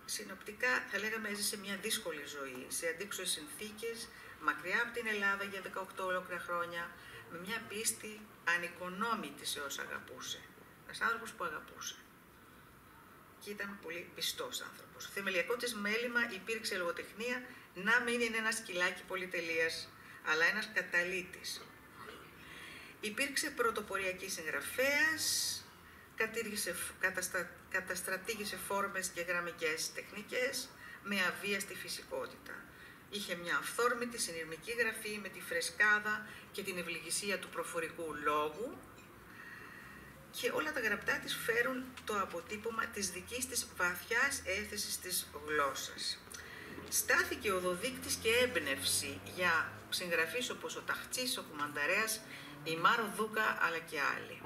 συνοπτικά θα λέγαμε έζησε μια δύσκολη ζωή σε αντίξωες συνθήκες, μακριά από την Ελλάδα για 18 ολόκληρα χρόνια, με μια πίστη ανικονόμητη σε όσα αγαπούσε. Ένας άνθρωπος που αγαπούσε. Και ήταν πολύ πιστός άνθρωπος. Θεμελιακό της μέλημα υπήρξε λογοτεχνία να μην είναι ένα σκυλάκι πολυτελείας, αλλά ένας καταλύτης. Υπήρξε πρωτοποριακή συγγραφέας, καταστρατήγησε φόρμες και γραμμικές τεχνικές με αβίαστη φυσικότητα. Είχε μια αυθόρμητη συνειρμική γραφή με τη φρεσκάδα και την ευληγησία του προφορικού λόγου και όλα τα γραπτά της φέρουν το αποτύπωμα της δικής της βαθιάς αίσθησης της γλώσσας. Στάθηκε οδοδείκτης και έμπνευση για συγγραφείς όπως ο Ταχτσής, ο Κουμανταρέας, η Μάρο Δούκα, αλλά και άλλοι.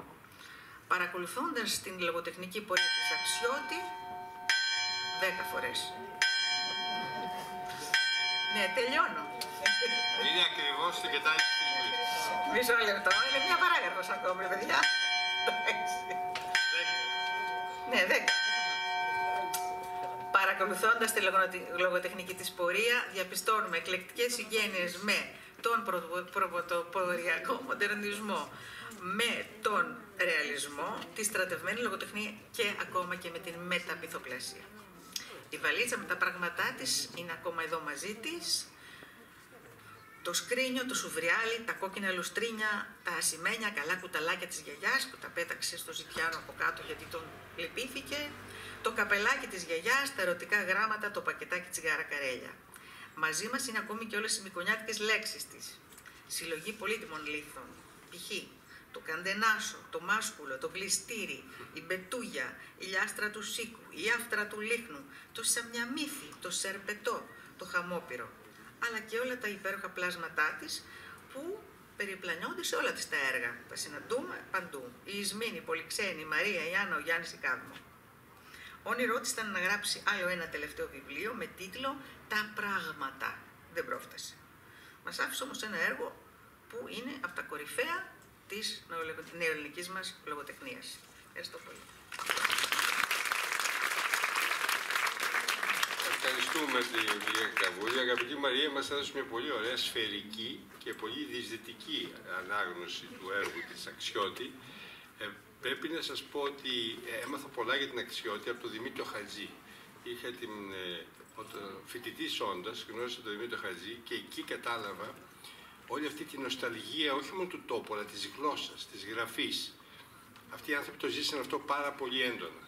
Παρακολουθώντας την λογοτεχνική πορεία της Αξιώτη, 10 φορές. Ναι, τελειώνω. Είναι ακριβώς την κατάλληλη στιγμή. Μισό λεπτό, είναι μια παράγραφος ακόμη, παιδιά. Ναι, 10. Παρακολουθώντας τη λογοτεχνική της πορεία, διαπιστώνουμε εκλεκτικές συγγένειες με τον πρωτοποριακό μοντερνισμό, με τον ρεαλισμό, τη στρατευμένη λογοτεχνία και ακόμα και με την μεταπιθοπλασία. Η βαλίτσα με τα πράγματά της είναι ακόμα εδώ μαζί της. Το σκρίνιο, το σουβριάλι, τα κόκκινα λουστρίνια, τα ασημένια καλά κουταλάκια της γιαγιάς που τα πέταξε στο ζητιάνο από κάτω γιατί τον λυπήθηκε, το καπελάκι της γιαγιάς, τα ερωτικά γράμματα, το πακετάκι τσιγάρα καρέλια. Μαζί μας είναι ακόμη και όλες οι μικονιάτικες λέξεις της. Συλλογή πολύτιμων λίθων, π.χ. το καντενάσο, το μάσκουλο, το γλιστήρι, η μπετούγια, η λιάστρα του σίκου, η άφτρα του λίχνου, το σαμιαμύθι, το σερπετό, το χαμόπυρο, αλλά και όλα τα υπέροχα πλάσματά της που περιπλανιόνται σε όλα της τα έργα. Τα συναντούμε παντού. Η Ισμήνη, η Πολυξένη, η Μαρία, η Άννα, ο Γιάννης, η Κάδμο. Όνειρό της ήταν να γράψει άλλο ένα τελευταίο βιβλίο με τίτλο «Τα πράγματα». Δεν πρόφτασε. Μας άφησε όμως ένα έργο που είναι από τα κορυφαία της νεοελληνικής μας λογοτεχνίας. Ευχαριστώ πολύ. Ευχαριστούμε την κυρία Καβούλη. Αγαπητή Μαρία, μας έδωσε μια πολύ ωραία σφαιρική και πολύ διεισδυτική ανάγνωση του έργου της Αξιώτη. Πρέπει να σας πω ότι έμαθα πολλά για την Αξιώτη από τον Δημήτριο Χατζή. Είχα φοιτητής όντας, γνώρισα τον Δημήτριο Χατζή και εκεί κατάλαβα όλη αυτή τη νοσταλγία όχι μόνο του τόπου, αλλά της γλώσσας, της γραφής. Αυτοί οι άνθρωποι το ζήσαν αυτό πάρα πολύ έντονα.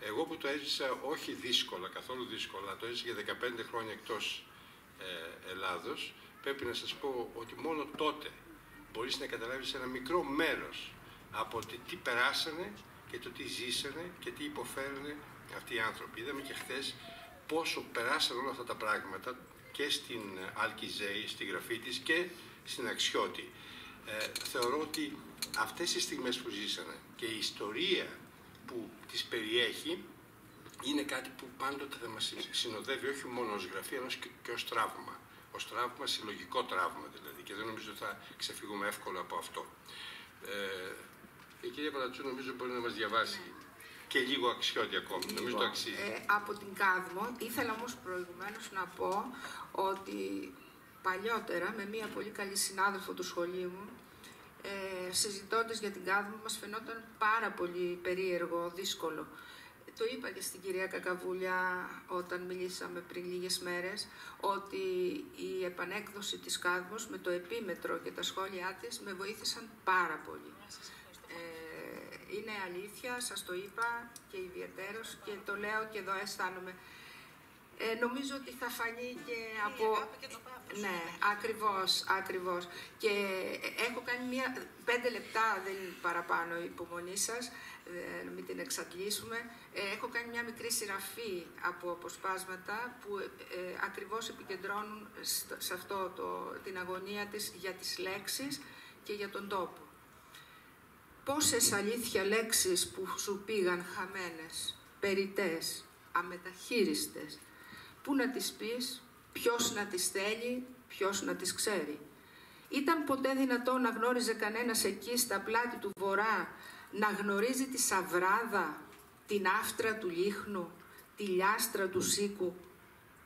Εγώ που το έζησα όχι δύσκολα, καθόλου δύσκολα, το έζησα για 15 χρόνια εκτός Ελλάδος, πρέπει να σας πω ότι μόνο τότε μπορείς να καταλάβεις ένα μικρό μέρος από τι περάσανε και το τι ζήσανε και τι υποφέρανε αυτοί οι άνθρωποι. Είδαμε και χθες πόσο περάσαν όλα αυτά τα πράγματα και στην Αλκιζέη, στη γραφή της και στην Αξιώτη. Θεωρώ ότι αυτές οι στιγμές που ζήσανε και η ιστορία που τις περιέχει είναι κάτι που πάντοτε θα μας συνοδεύει όχι μόνο ως γραφή, αλλά και ως τραύμα. Ως τραύμα, συλλογικό τραύμα δηλαδή, και δεν νομίζω θα ξεφύγουμε εύκολα από αυτό. Η κυρία Παλατσού νομίζω μπορεί να μας διαβάσει και λίγο Αξιώτη ακόμη, νομίζω το αξίζει. Από την Κάδμο, ήθελα όμως προηγουμένως να πω ότι παλιότερα με μία πολύ καλή συνάδελφο του σχολείου μου, συζητώντας για την Κάδμο, μας φαινόταν πάρα πολύ περίεργο, δύσκολο. Το είπα και στην κυρία Κακαβούλια όταν μιλήσαμε πριν λίγες μέρες, ότι η επανέκδοση της Κάδμος με το επίμετρο και τα σχόλιά της με βοήθησαν πάρα πολύ. Είναι αλήθεια, σας το είπα και ιδιαιτέρως και το λέω και εδώ αισθάνομαι. Νομίζω ότι θα φανεί και από... Ναι, ακριβώς. Και έχω κάνει 5 λεπτά, δεν είναι παραπάνω η υπομονή σας, μην την εξαντλήσουμε. Έχω κάνει μια μικρή σειραφή από αποσπάσματα που ακριβώς επικεντρώνουν σε αυτό την αγωνία της για τις λέξεις και για τον τόπο. Πόσες αλήθεια λέξεις που σου πήγαν χαμένες, περιττές, αμεταχείριστες, πού να τις πεις, ποιος να τις θέλει, ποιος να τις ξέρει. Ήταν ποτέ δυνατόν να γνώριζε κανένας εκεί στα πλάτη του βορρά, να γνωρίζει τη σαβράδα, την άφτρα του λίχνου, τη λιάστρα του σίκου,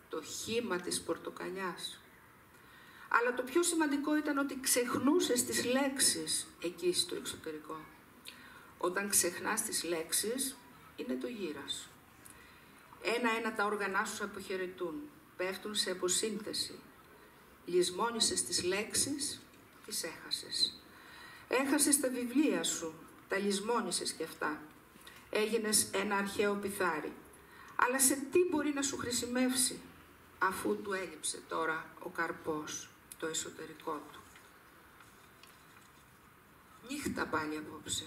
το χύμα της πορτοκαλιάς. Αλλά το πιο σημαντικό ήταν ότι ξεχνούσες τις λέξεις εκεί στο εξωτερικό. Όταν ξεχνάς τις λέξεις, είναι το γύρας. Ένα-ένα τα όργανά σου αποχαιρετούν, πέφτουν σε αποσύνθεση. Λησμόνησες τις λέξεις, τις έχασες. Έχασες τα βιβλία σου, τα λησμόνησες κι αυτά. Έγινες ένα αρχαίο πιθάρι. Αλλά σε τι μπορεί να σου χρησιμεύσει, αφού του έλειψε τώρα ο καρπός, το εσωτερικό του. Νύχτα πάλι απόψε.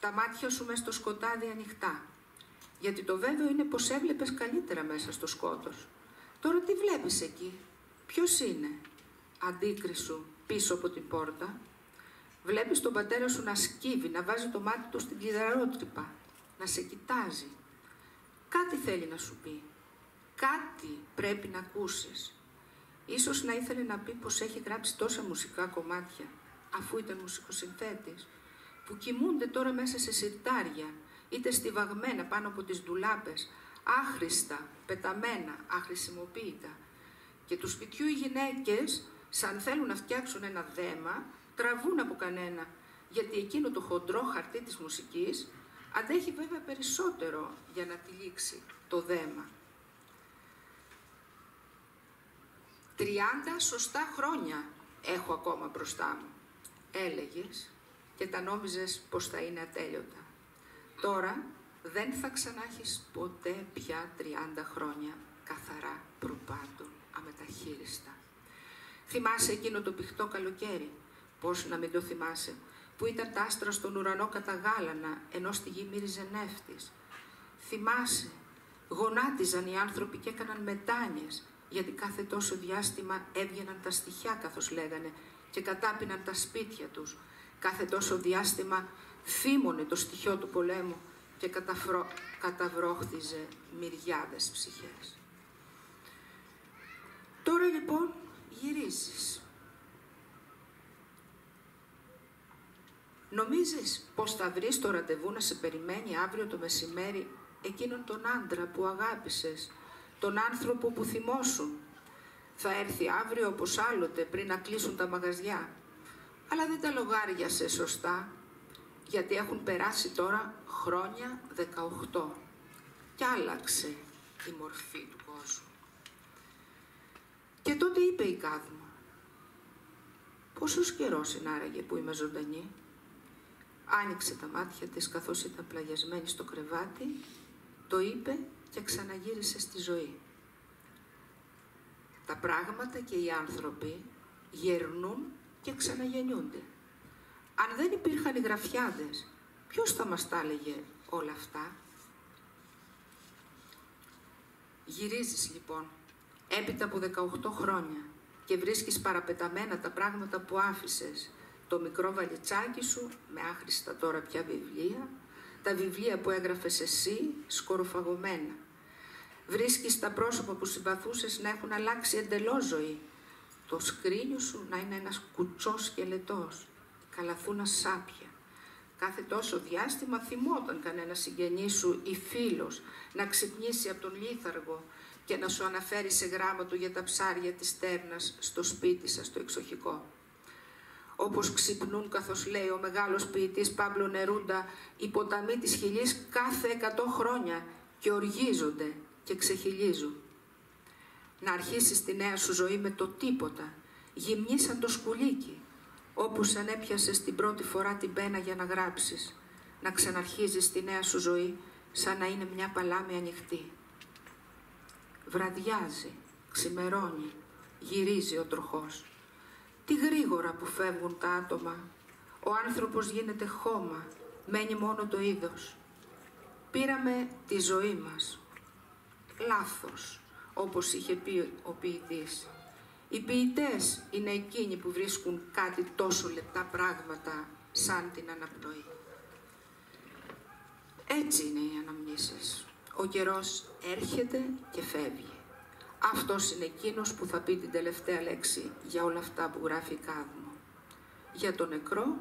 τα μάτια σου μες στο σκοτάδι ανοιχτά. Γιατί το βέβαιο είναι πως έβλεπες καλύτερα μέσα στο σκότος. Τώρα τι βλέπεις εκεί? Ποιος είναι? Αντίκρισου πίσω από την πόρτα. Βλέπεις τον πατέρα σου να σκύβει, να βάζει το μάτι του στην κλειδαρότρυπα, να σε κοιτάζει. Κάτι θέλει να σου πει. Κάτι πρέπει να ακούσεις. Ίσως να ήθελε να πει πως έχει γράψει τόσα μουσικά κομμάτια, αφού ήταν μουσικοσυνθέτης, που κοιμούνται τώρα μέσα σε συρτάρια, είτε στιβαγμένα πάνω από τις ντουλάπες, άχρηστα, πεταμένα, αχρησιμοποίητα. Και του σπιτιού οι γυναίκες, σαν θέλουν να φτιάξουν ένα δέμα, τραβούν από κανένα, γιατί εκείνο το χοντρό χαρτί της μουσικής αντέχει βέβαια περισσότερο για να τυλίξει το δέμα. 30 σωστά χρόνια έχω ακόμα μπροστά μου, έλεγες, και τα νόμιζες πως θα είναι ατέλειωτα. Τώρα δεν θα ξανά έχεις ποτέ πια 30 χρόνια καθαρά προπάντων, αμεταχείριστα. Θυμάσαι εκείνο το πηχτό καλοκαίρι? Πώς να μην το θυμάσαι, που ήταν τα άστρα στον ουρανό καταγάλανα, ενώ στη γη μύριζε νεύτης. Θυμάσαι, γονάτιζαν οι άνθρωποι και έκαναν μετάνιες, γιατί κάθε τόσο διάστημα έβγαιναν τα στοιχιά, καθώς λέγανε, και κατάπιναν τα σπίτια τους. Κάθε τόσο διάστημα θύμωνε το στοιχείο του πολέμου και καταβρόχθιζε μυριάδες ψυχές. Τώρα λοιπόν γυρίζεις. Νομίζεις πως θα βρεις το ραντεβού να σε περιμένει αύριο το μεσημέρι εκείνον τον άντρα που αγάπησες, τον άνθρωπο που θυμώσουν? Θα έρθει αύριο όπως άλλοτε πριν να κλείσουν τα μαγαζιά, αλλά δεν τα λογάριασε σωστά, γιατί έχουν περάσει τώρα χρόνια 18 και άλλαξε η μορφή του κόσμου. Και τότε είπε η Κάδμα, πόσος καιρός είναι άραγε που είμαι ζωντανή? Άνοιξε τα μάτια της καθώς ήταν πλαγιασμένη στο κρεβάτι, το είπε και ξαναγύρισε στη ζωή. Τα πράγματα και οι άνθρωποι γερνούν και ξαναγεννιούνται. Αν δεν υπήρχαν οι γραφιάδες, ποιος θα μας τα έλεγε όλα αυτά? Γυρίζεις λοιπόν, έπειτα από 18 χρόνια, και βρίσκεις παραπεταμένα τα πράγματα που άφησες, το μικρό βαλιτσάκι σου με άχρηστα τώρα πια βιβλία, τα βιβλία που έγραφες εσύ σκοροφαγωμένα. Βρίσκεις τα πρόσωπα που συμπαθούσες να έχουν αλλάξει εντελώς ζωή, το σκρίνιο σου να είναι ένας κουτσός σκελετός, καλαθούνα σάπια. Κάθε τόσο διάστημα θυμόταν κανένα συγγενή σου ή φίλος να ξυπνήσει από τον λίθαργο και να σου αναφέρει σε γράμμα του για τα ψάρια της Τέρνας στο σπίτι σας στο εξοχικό. Όπως ξυπνούν, καθώς λέει ο μεγάλος ποιητής Πάμπλο Νερούντα, οι ποταμοί της Χιλής κάθε 100 χρόνια και οργίζονται και ξεχυλίζουν. Να αρχίσεις τη νέα σου ζωή με το τίποτα, γυμνή σαν το σκουλίκι, όπου σαν έπιασες την πρώτη φορά την πένα για να γράψεις, να ξαναρχίζεις τη νέα σου ζωή σαν να είναι μια παλάμη ανοιχτή. Βραδιάζει, ξημερώνει, γυρίζει ο τροχός. Τι γρήγορα που φεύγουν τα άτομα, ο άνθρωπος γίνεται χώμα, μένει μόνο το είδος. Πήραμε τη ζωή μας. Λάθος, όπως είχε πει ο ποιητής. Οι ποιητές είναι εκείνοι που βρίσκουν κάτι τόσο λεπτά πράγματα σαν την αναπνοή. Έτσι είναι οι αναμνήσεις. Ο καιρός έρχεται και φεύγει. Αυτός είναι εκείνος που θα πει την τελευταία λέξη για όλα αυτά που γράφει η Κάδμο. Για τον νεκρό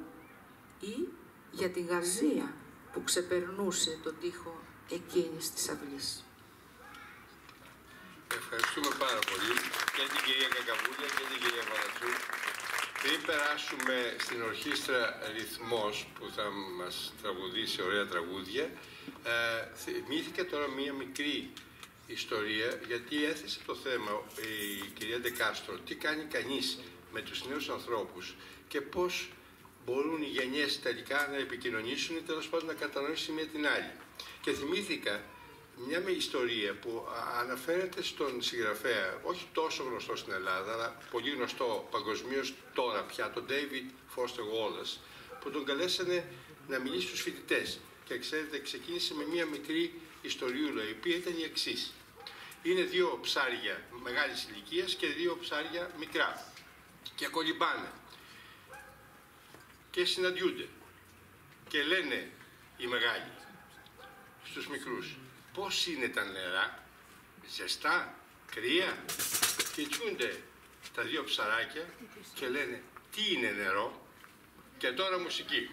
ή για την γαζία που ξεπερνούσε τον τοίχο εκείνης της αυλής. Ευχαριστούμε πάρα πολύ και την κυρία Κακαβούλια και την κυρία Βαλατσού. Πριν περάσουμε στην ορχήστρα Ρυθμός που θα μας τραγουδήσει ωραία τραγούδια, θυμήθηκα τώρα μία μικρή ιστορία, γιατί έθεσε το θέμα η κυρία Ντεκάστρο, τι κάνει κανείς με τους νέους ανθρώπους και πώς μπορούν οι γενιές τελικά να επικοινωνήσουν ή τέλος πάντων να κατανοήσουν μία την άλλη. Και θυμήθηκα μια ιστορία που αναφέρεται στον συγγραφέα, όχι τόσο γνωστό στην Ελλάδα, αλλά πολύ γνωστό παγκοσμίως τώρα πια, τον David Foster Wallace, που τον καλέσανε να μιλήσει στους φοιτητές. Και ξέρετε, ξεκίνησε με μία μικρή ιστοριούλα, η οποία ήταν η εξής. Είναι δύο ψάρια μεγάλης ηλικίας και δύο ψάρια μικρά. Και κολυμπάνε. Και συναντιούνται. Και λένε οι μεγάλοι στους μικρούς, πώς είναι τα νερά, ζεστά, κρύα? Και τσιούνται τα δύο ψαράκια και λένε, τι είναι νερό? Και τώρα μουσική.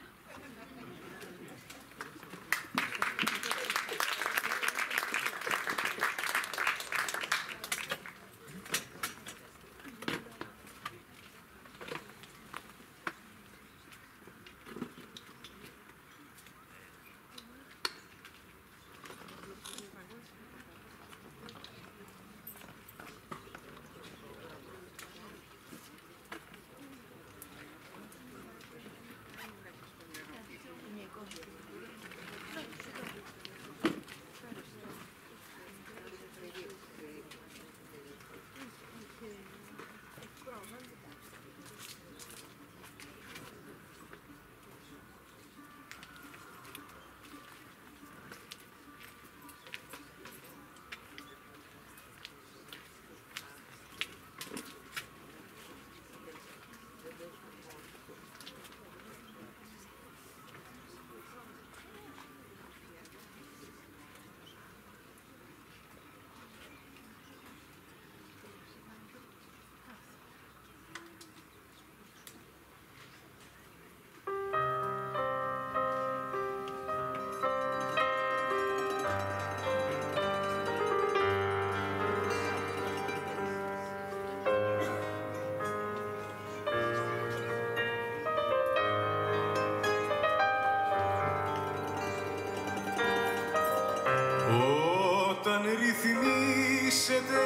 Ρυθμίσετε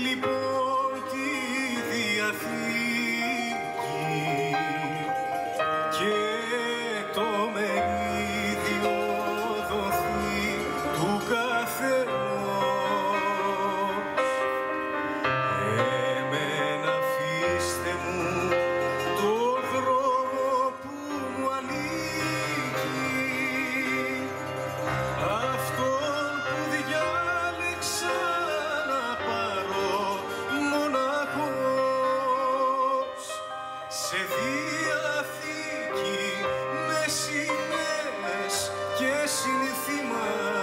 λοιπόν τη Διαθήκη και το μερίδιο δοθεί του καθενός. Εμένα αφήστε μου το δρόμο που μου ανήκει, αυτόν που διάλεξα να πάρω μοναχός σε διαθήκη με σημαίες και συνθήματα.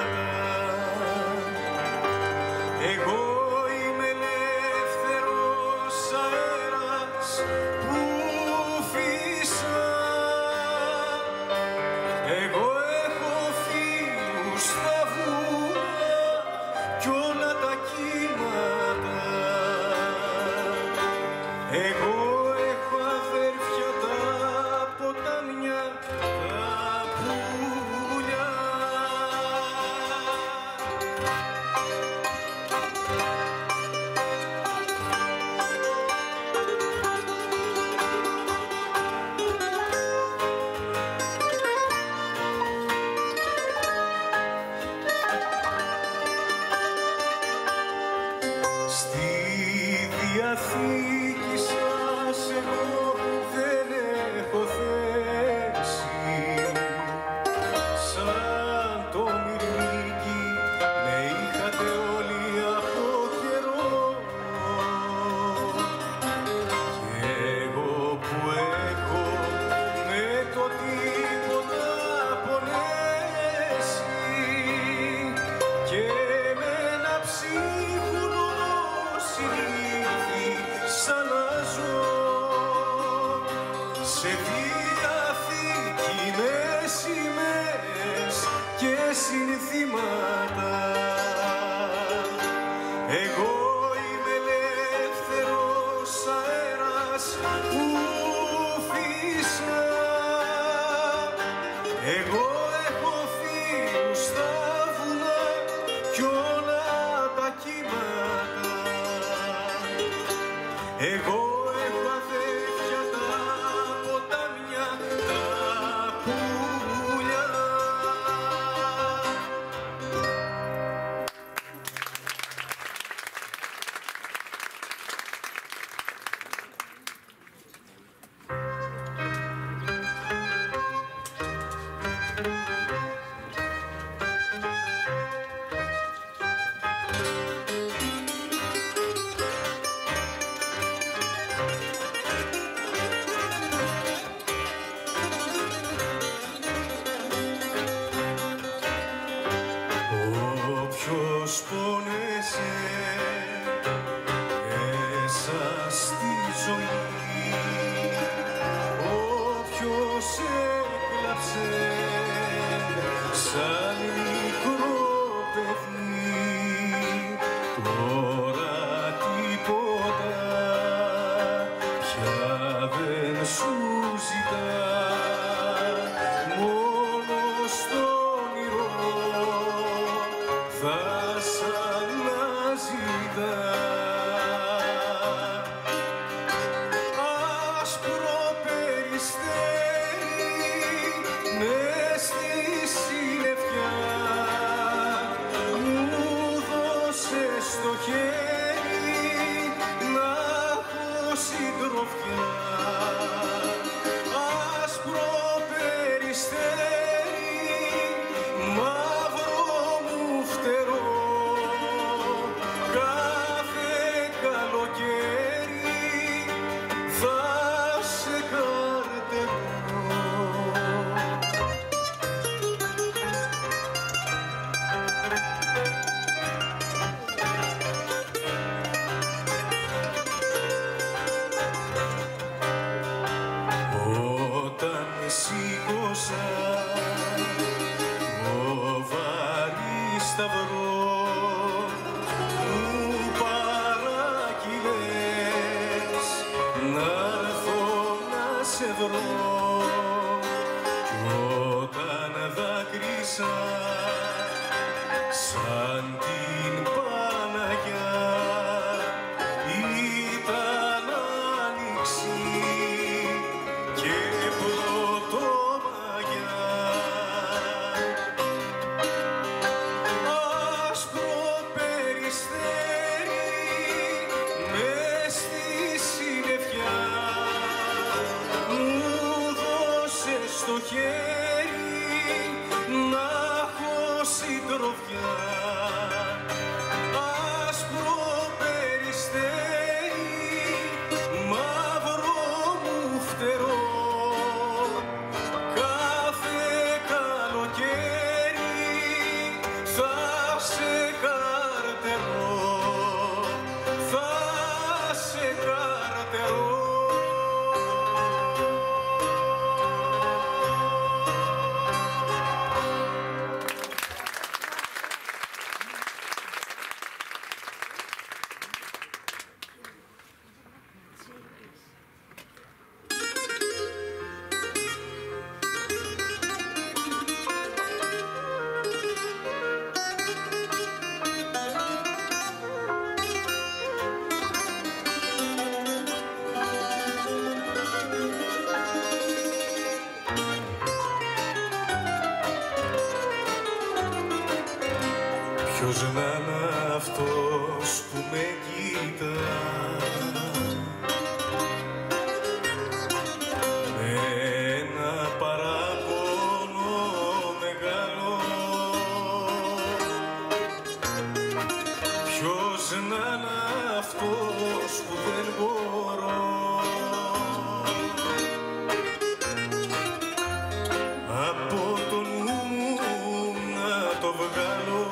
Εγώ είμαι ελεύθερος αέρας που φύσα. Εγώ έχω φίλους στα βουνά κι όλα τα κύματα. Εγώ έχω αδέρφια τα ποτάμια, τα πουλιά. Στη διαθήκη σας εγώ δεν έχω θέση. Σαν το μυρμήγκι με είχατε όλοι από καιρό. Κι εγώ που έχω με το τίποτα πονέσει και με ένα ψίχουλο συνήθι σαν Όποιος πόνεσε μέσα στη ζωή, όποιος έκλαψε σαν μικρό παιδί, τώρα τίποτα πια δεν σου ζητά, μόνο στο όνειρο θα σ' αναζητά. Άσπρο περιστέρι μες στη συννεφιά μου δώσε στο χέρι να έχω συντροφιά. Άσπρο περιστέρι μαύρο μου φτερό, κάθε καλοκαίρι θα σε καρτερώ. Όταν σήκωσα το βαρύ σταυρό μου παράγγειλες να'ρθω να σε βρω, κι όταν δάκρυσα σαν την Παναγιά ήταν άνοιξη και πρωτομαγιά. Άσπρο περιστέρι μες στη συννεφιά μου δώσε στο χέρι να έχω συντροφιά. Άσπρο περιστέρι μαύρο μου φτερό, κάθε καλοκαίρι θα σε καρτερώ, θα σε καρτερώ. Ποιος να είναι αυτός που με κοίτα με ένα παράπονο μεγάλο, ποιος να είναι αυτός που δεν μπορώ από το νου μου να το βγάλω.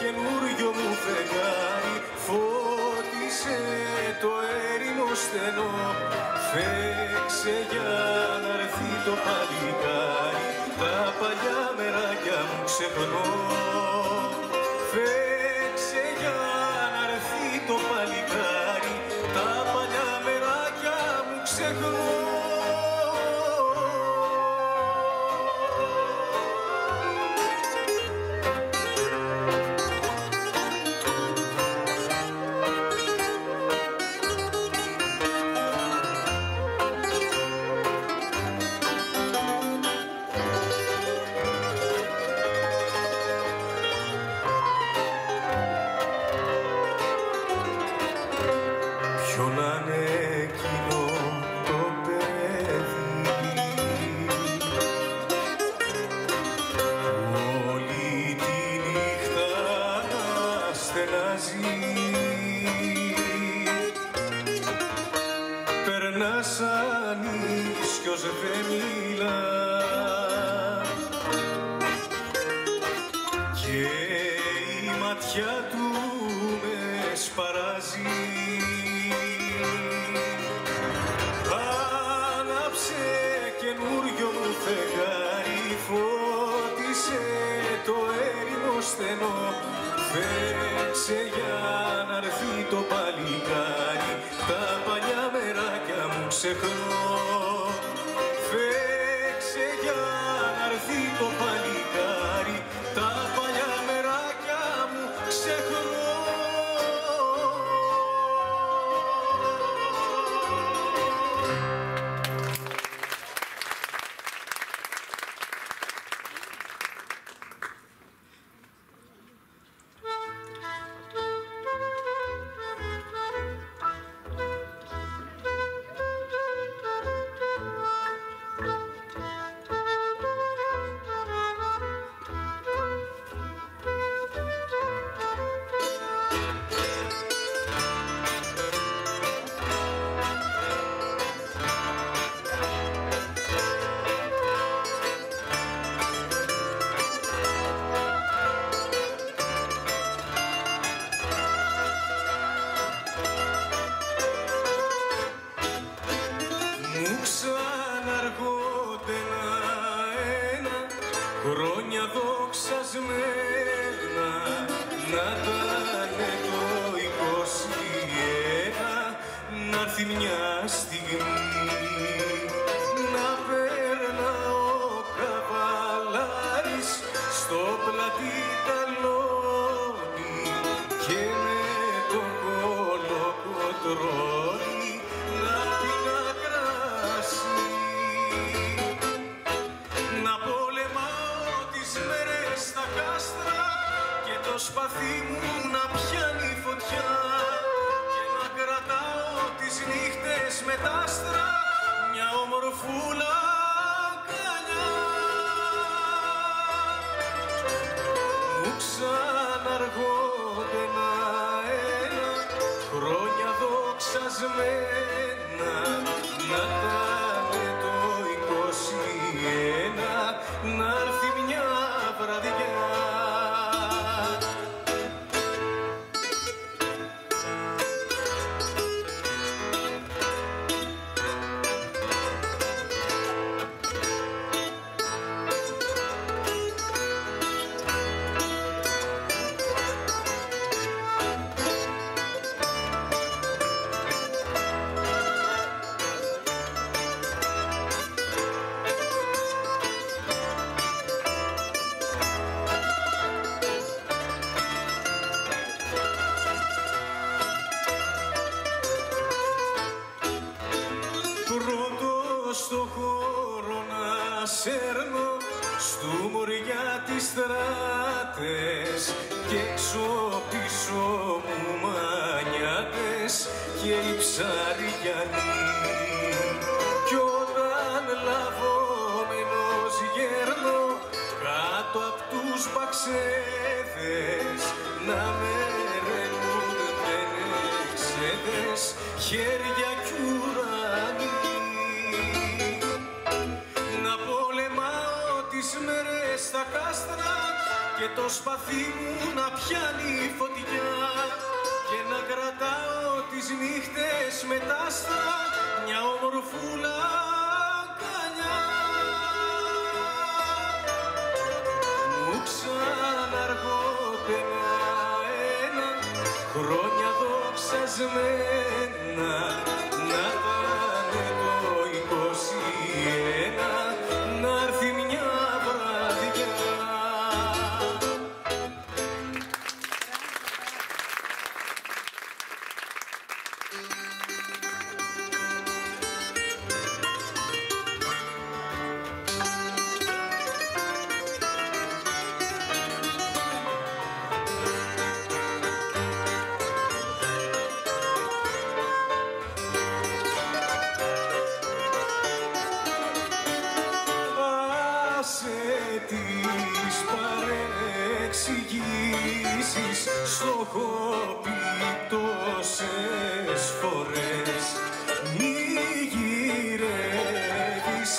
Καινούριο μου φεγγάρι φώτισε το έρημο στενό, φέξε για να έρθει το παλικάρι, τα παλιά μεράκια μου ξεχνώ. Φέξε για να έρθει το παλικάρι, τα παλιά μεράκια μου ξεχνώ. ματιά του με σπαράζει. Άναψε καινούριο μου φεγγάρι, φώτισε το έρημο στενό. Φέξε για να έρθει το παλικάρι, τα παλιά μεράκια μου ξεχνώ. Φέξε για να έρθει το παλικάρι, τα παλιά μεράκια μου ξεχνώ. Χρόνια δοξασμένα να τάνε το 21, να έρθει μια στιγμή να περνά ο καβαλάρης στο πλατή ταλόνι και με τον κολοκοτρώνη να την ακράσει. Να πολεμάω τις μέρες στα κάστρα και το σπαθί μου να πιάνει φωτιά και να κρατάω τις νύχτες με τ' άστρα μια ομορφούλα αγκαλιά. Μου ξαναργώνται ένα χρόνια δοξασμένα να τάνε το 21, να έρθει μια βραδιά. Στο χώρο να σέρνω στου μωριά τις στράτες και έξω πίσω μου μανιάτες και οι ψαρικιανοί. Κι όταν λαβόμενος γέρνω κάτω απ' τους παξέδες να με ρεμούν πενεξέδες χέρια κι ουρανοί. Τις μέρες στα κάστρα και το σπαθί μου να πιάνει φωτιά και να κρατάω τις νύχτες με τ' άστρα μια ομορφούλα αγκαλιά. Μου ξαναργώνται ένα χρόνια δοξασμένα να πάνε το 21, να έρθει μια βραδιά. Τις παρεξηγήσεις στο έχω πει τόσες φορές. Μη γυρεύεις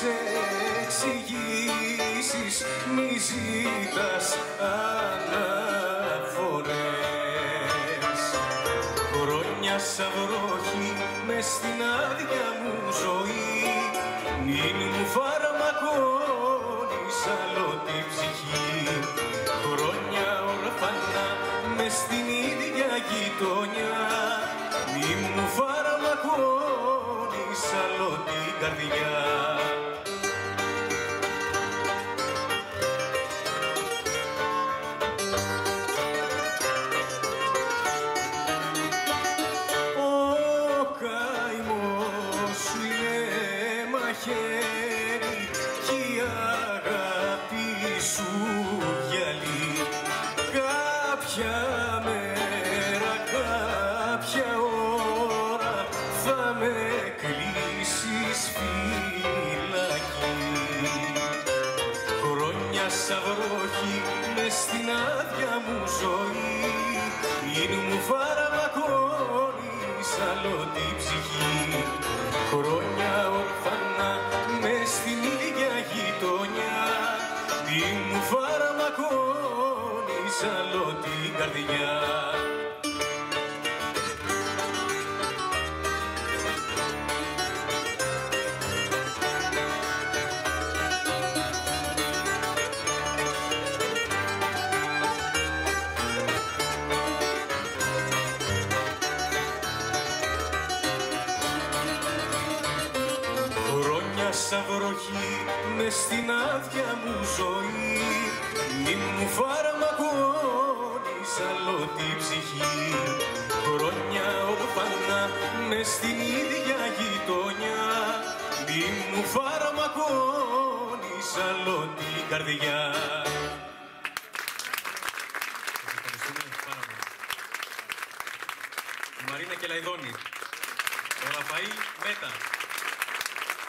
εξηγήσεις, μη ζητάς αναφορές. μες στην άδεια μου ζωή. Μην μου φαρμακώνεις άλλο την ψυχή. Χρόνια ορφανά μες στην ίδια γειτονιά. Μην μου φαρμακώνεις άλλο την καρδιά. Κι η αγάπη σου γυαλί. Κάποια μέρα, κάποια ώρα θα με κλείσεις φυλακή. Χρόνια σαν βροχή μες στην άδεια μου ζωή. Μην μου φαρμακώνεις άλλο την ψυχή. Χρόνια ορφανά μες στην ίδια γειτονιά. Μη μου φαρμακώνεις άλλο την καρδιά. Σαν βροχή μες στην άδεια μου ζωή. Μη μου φαρμακώνεις άλλο την ψυχή. Χρόνια ορφανά μες στην ίδια γειτονιά. Μη μου φαρμακώνεις άλλο την καρδιά. Η Μαρίνα Κελαϊδόνη, ο Ραφαήλ Μέτα,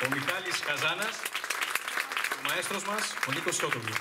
ο Μιχάλης Καζάνας, ο μαέστρος μας, ο Νίκος Σιώτογλου.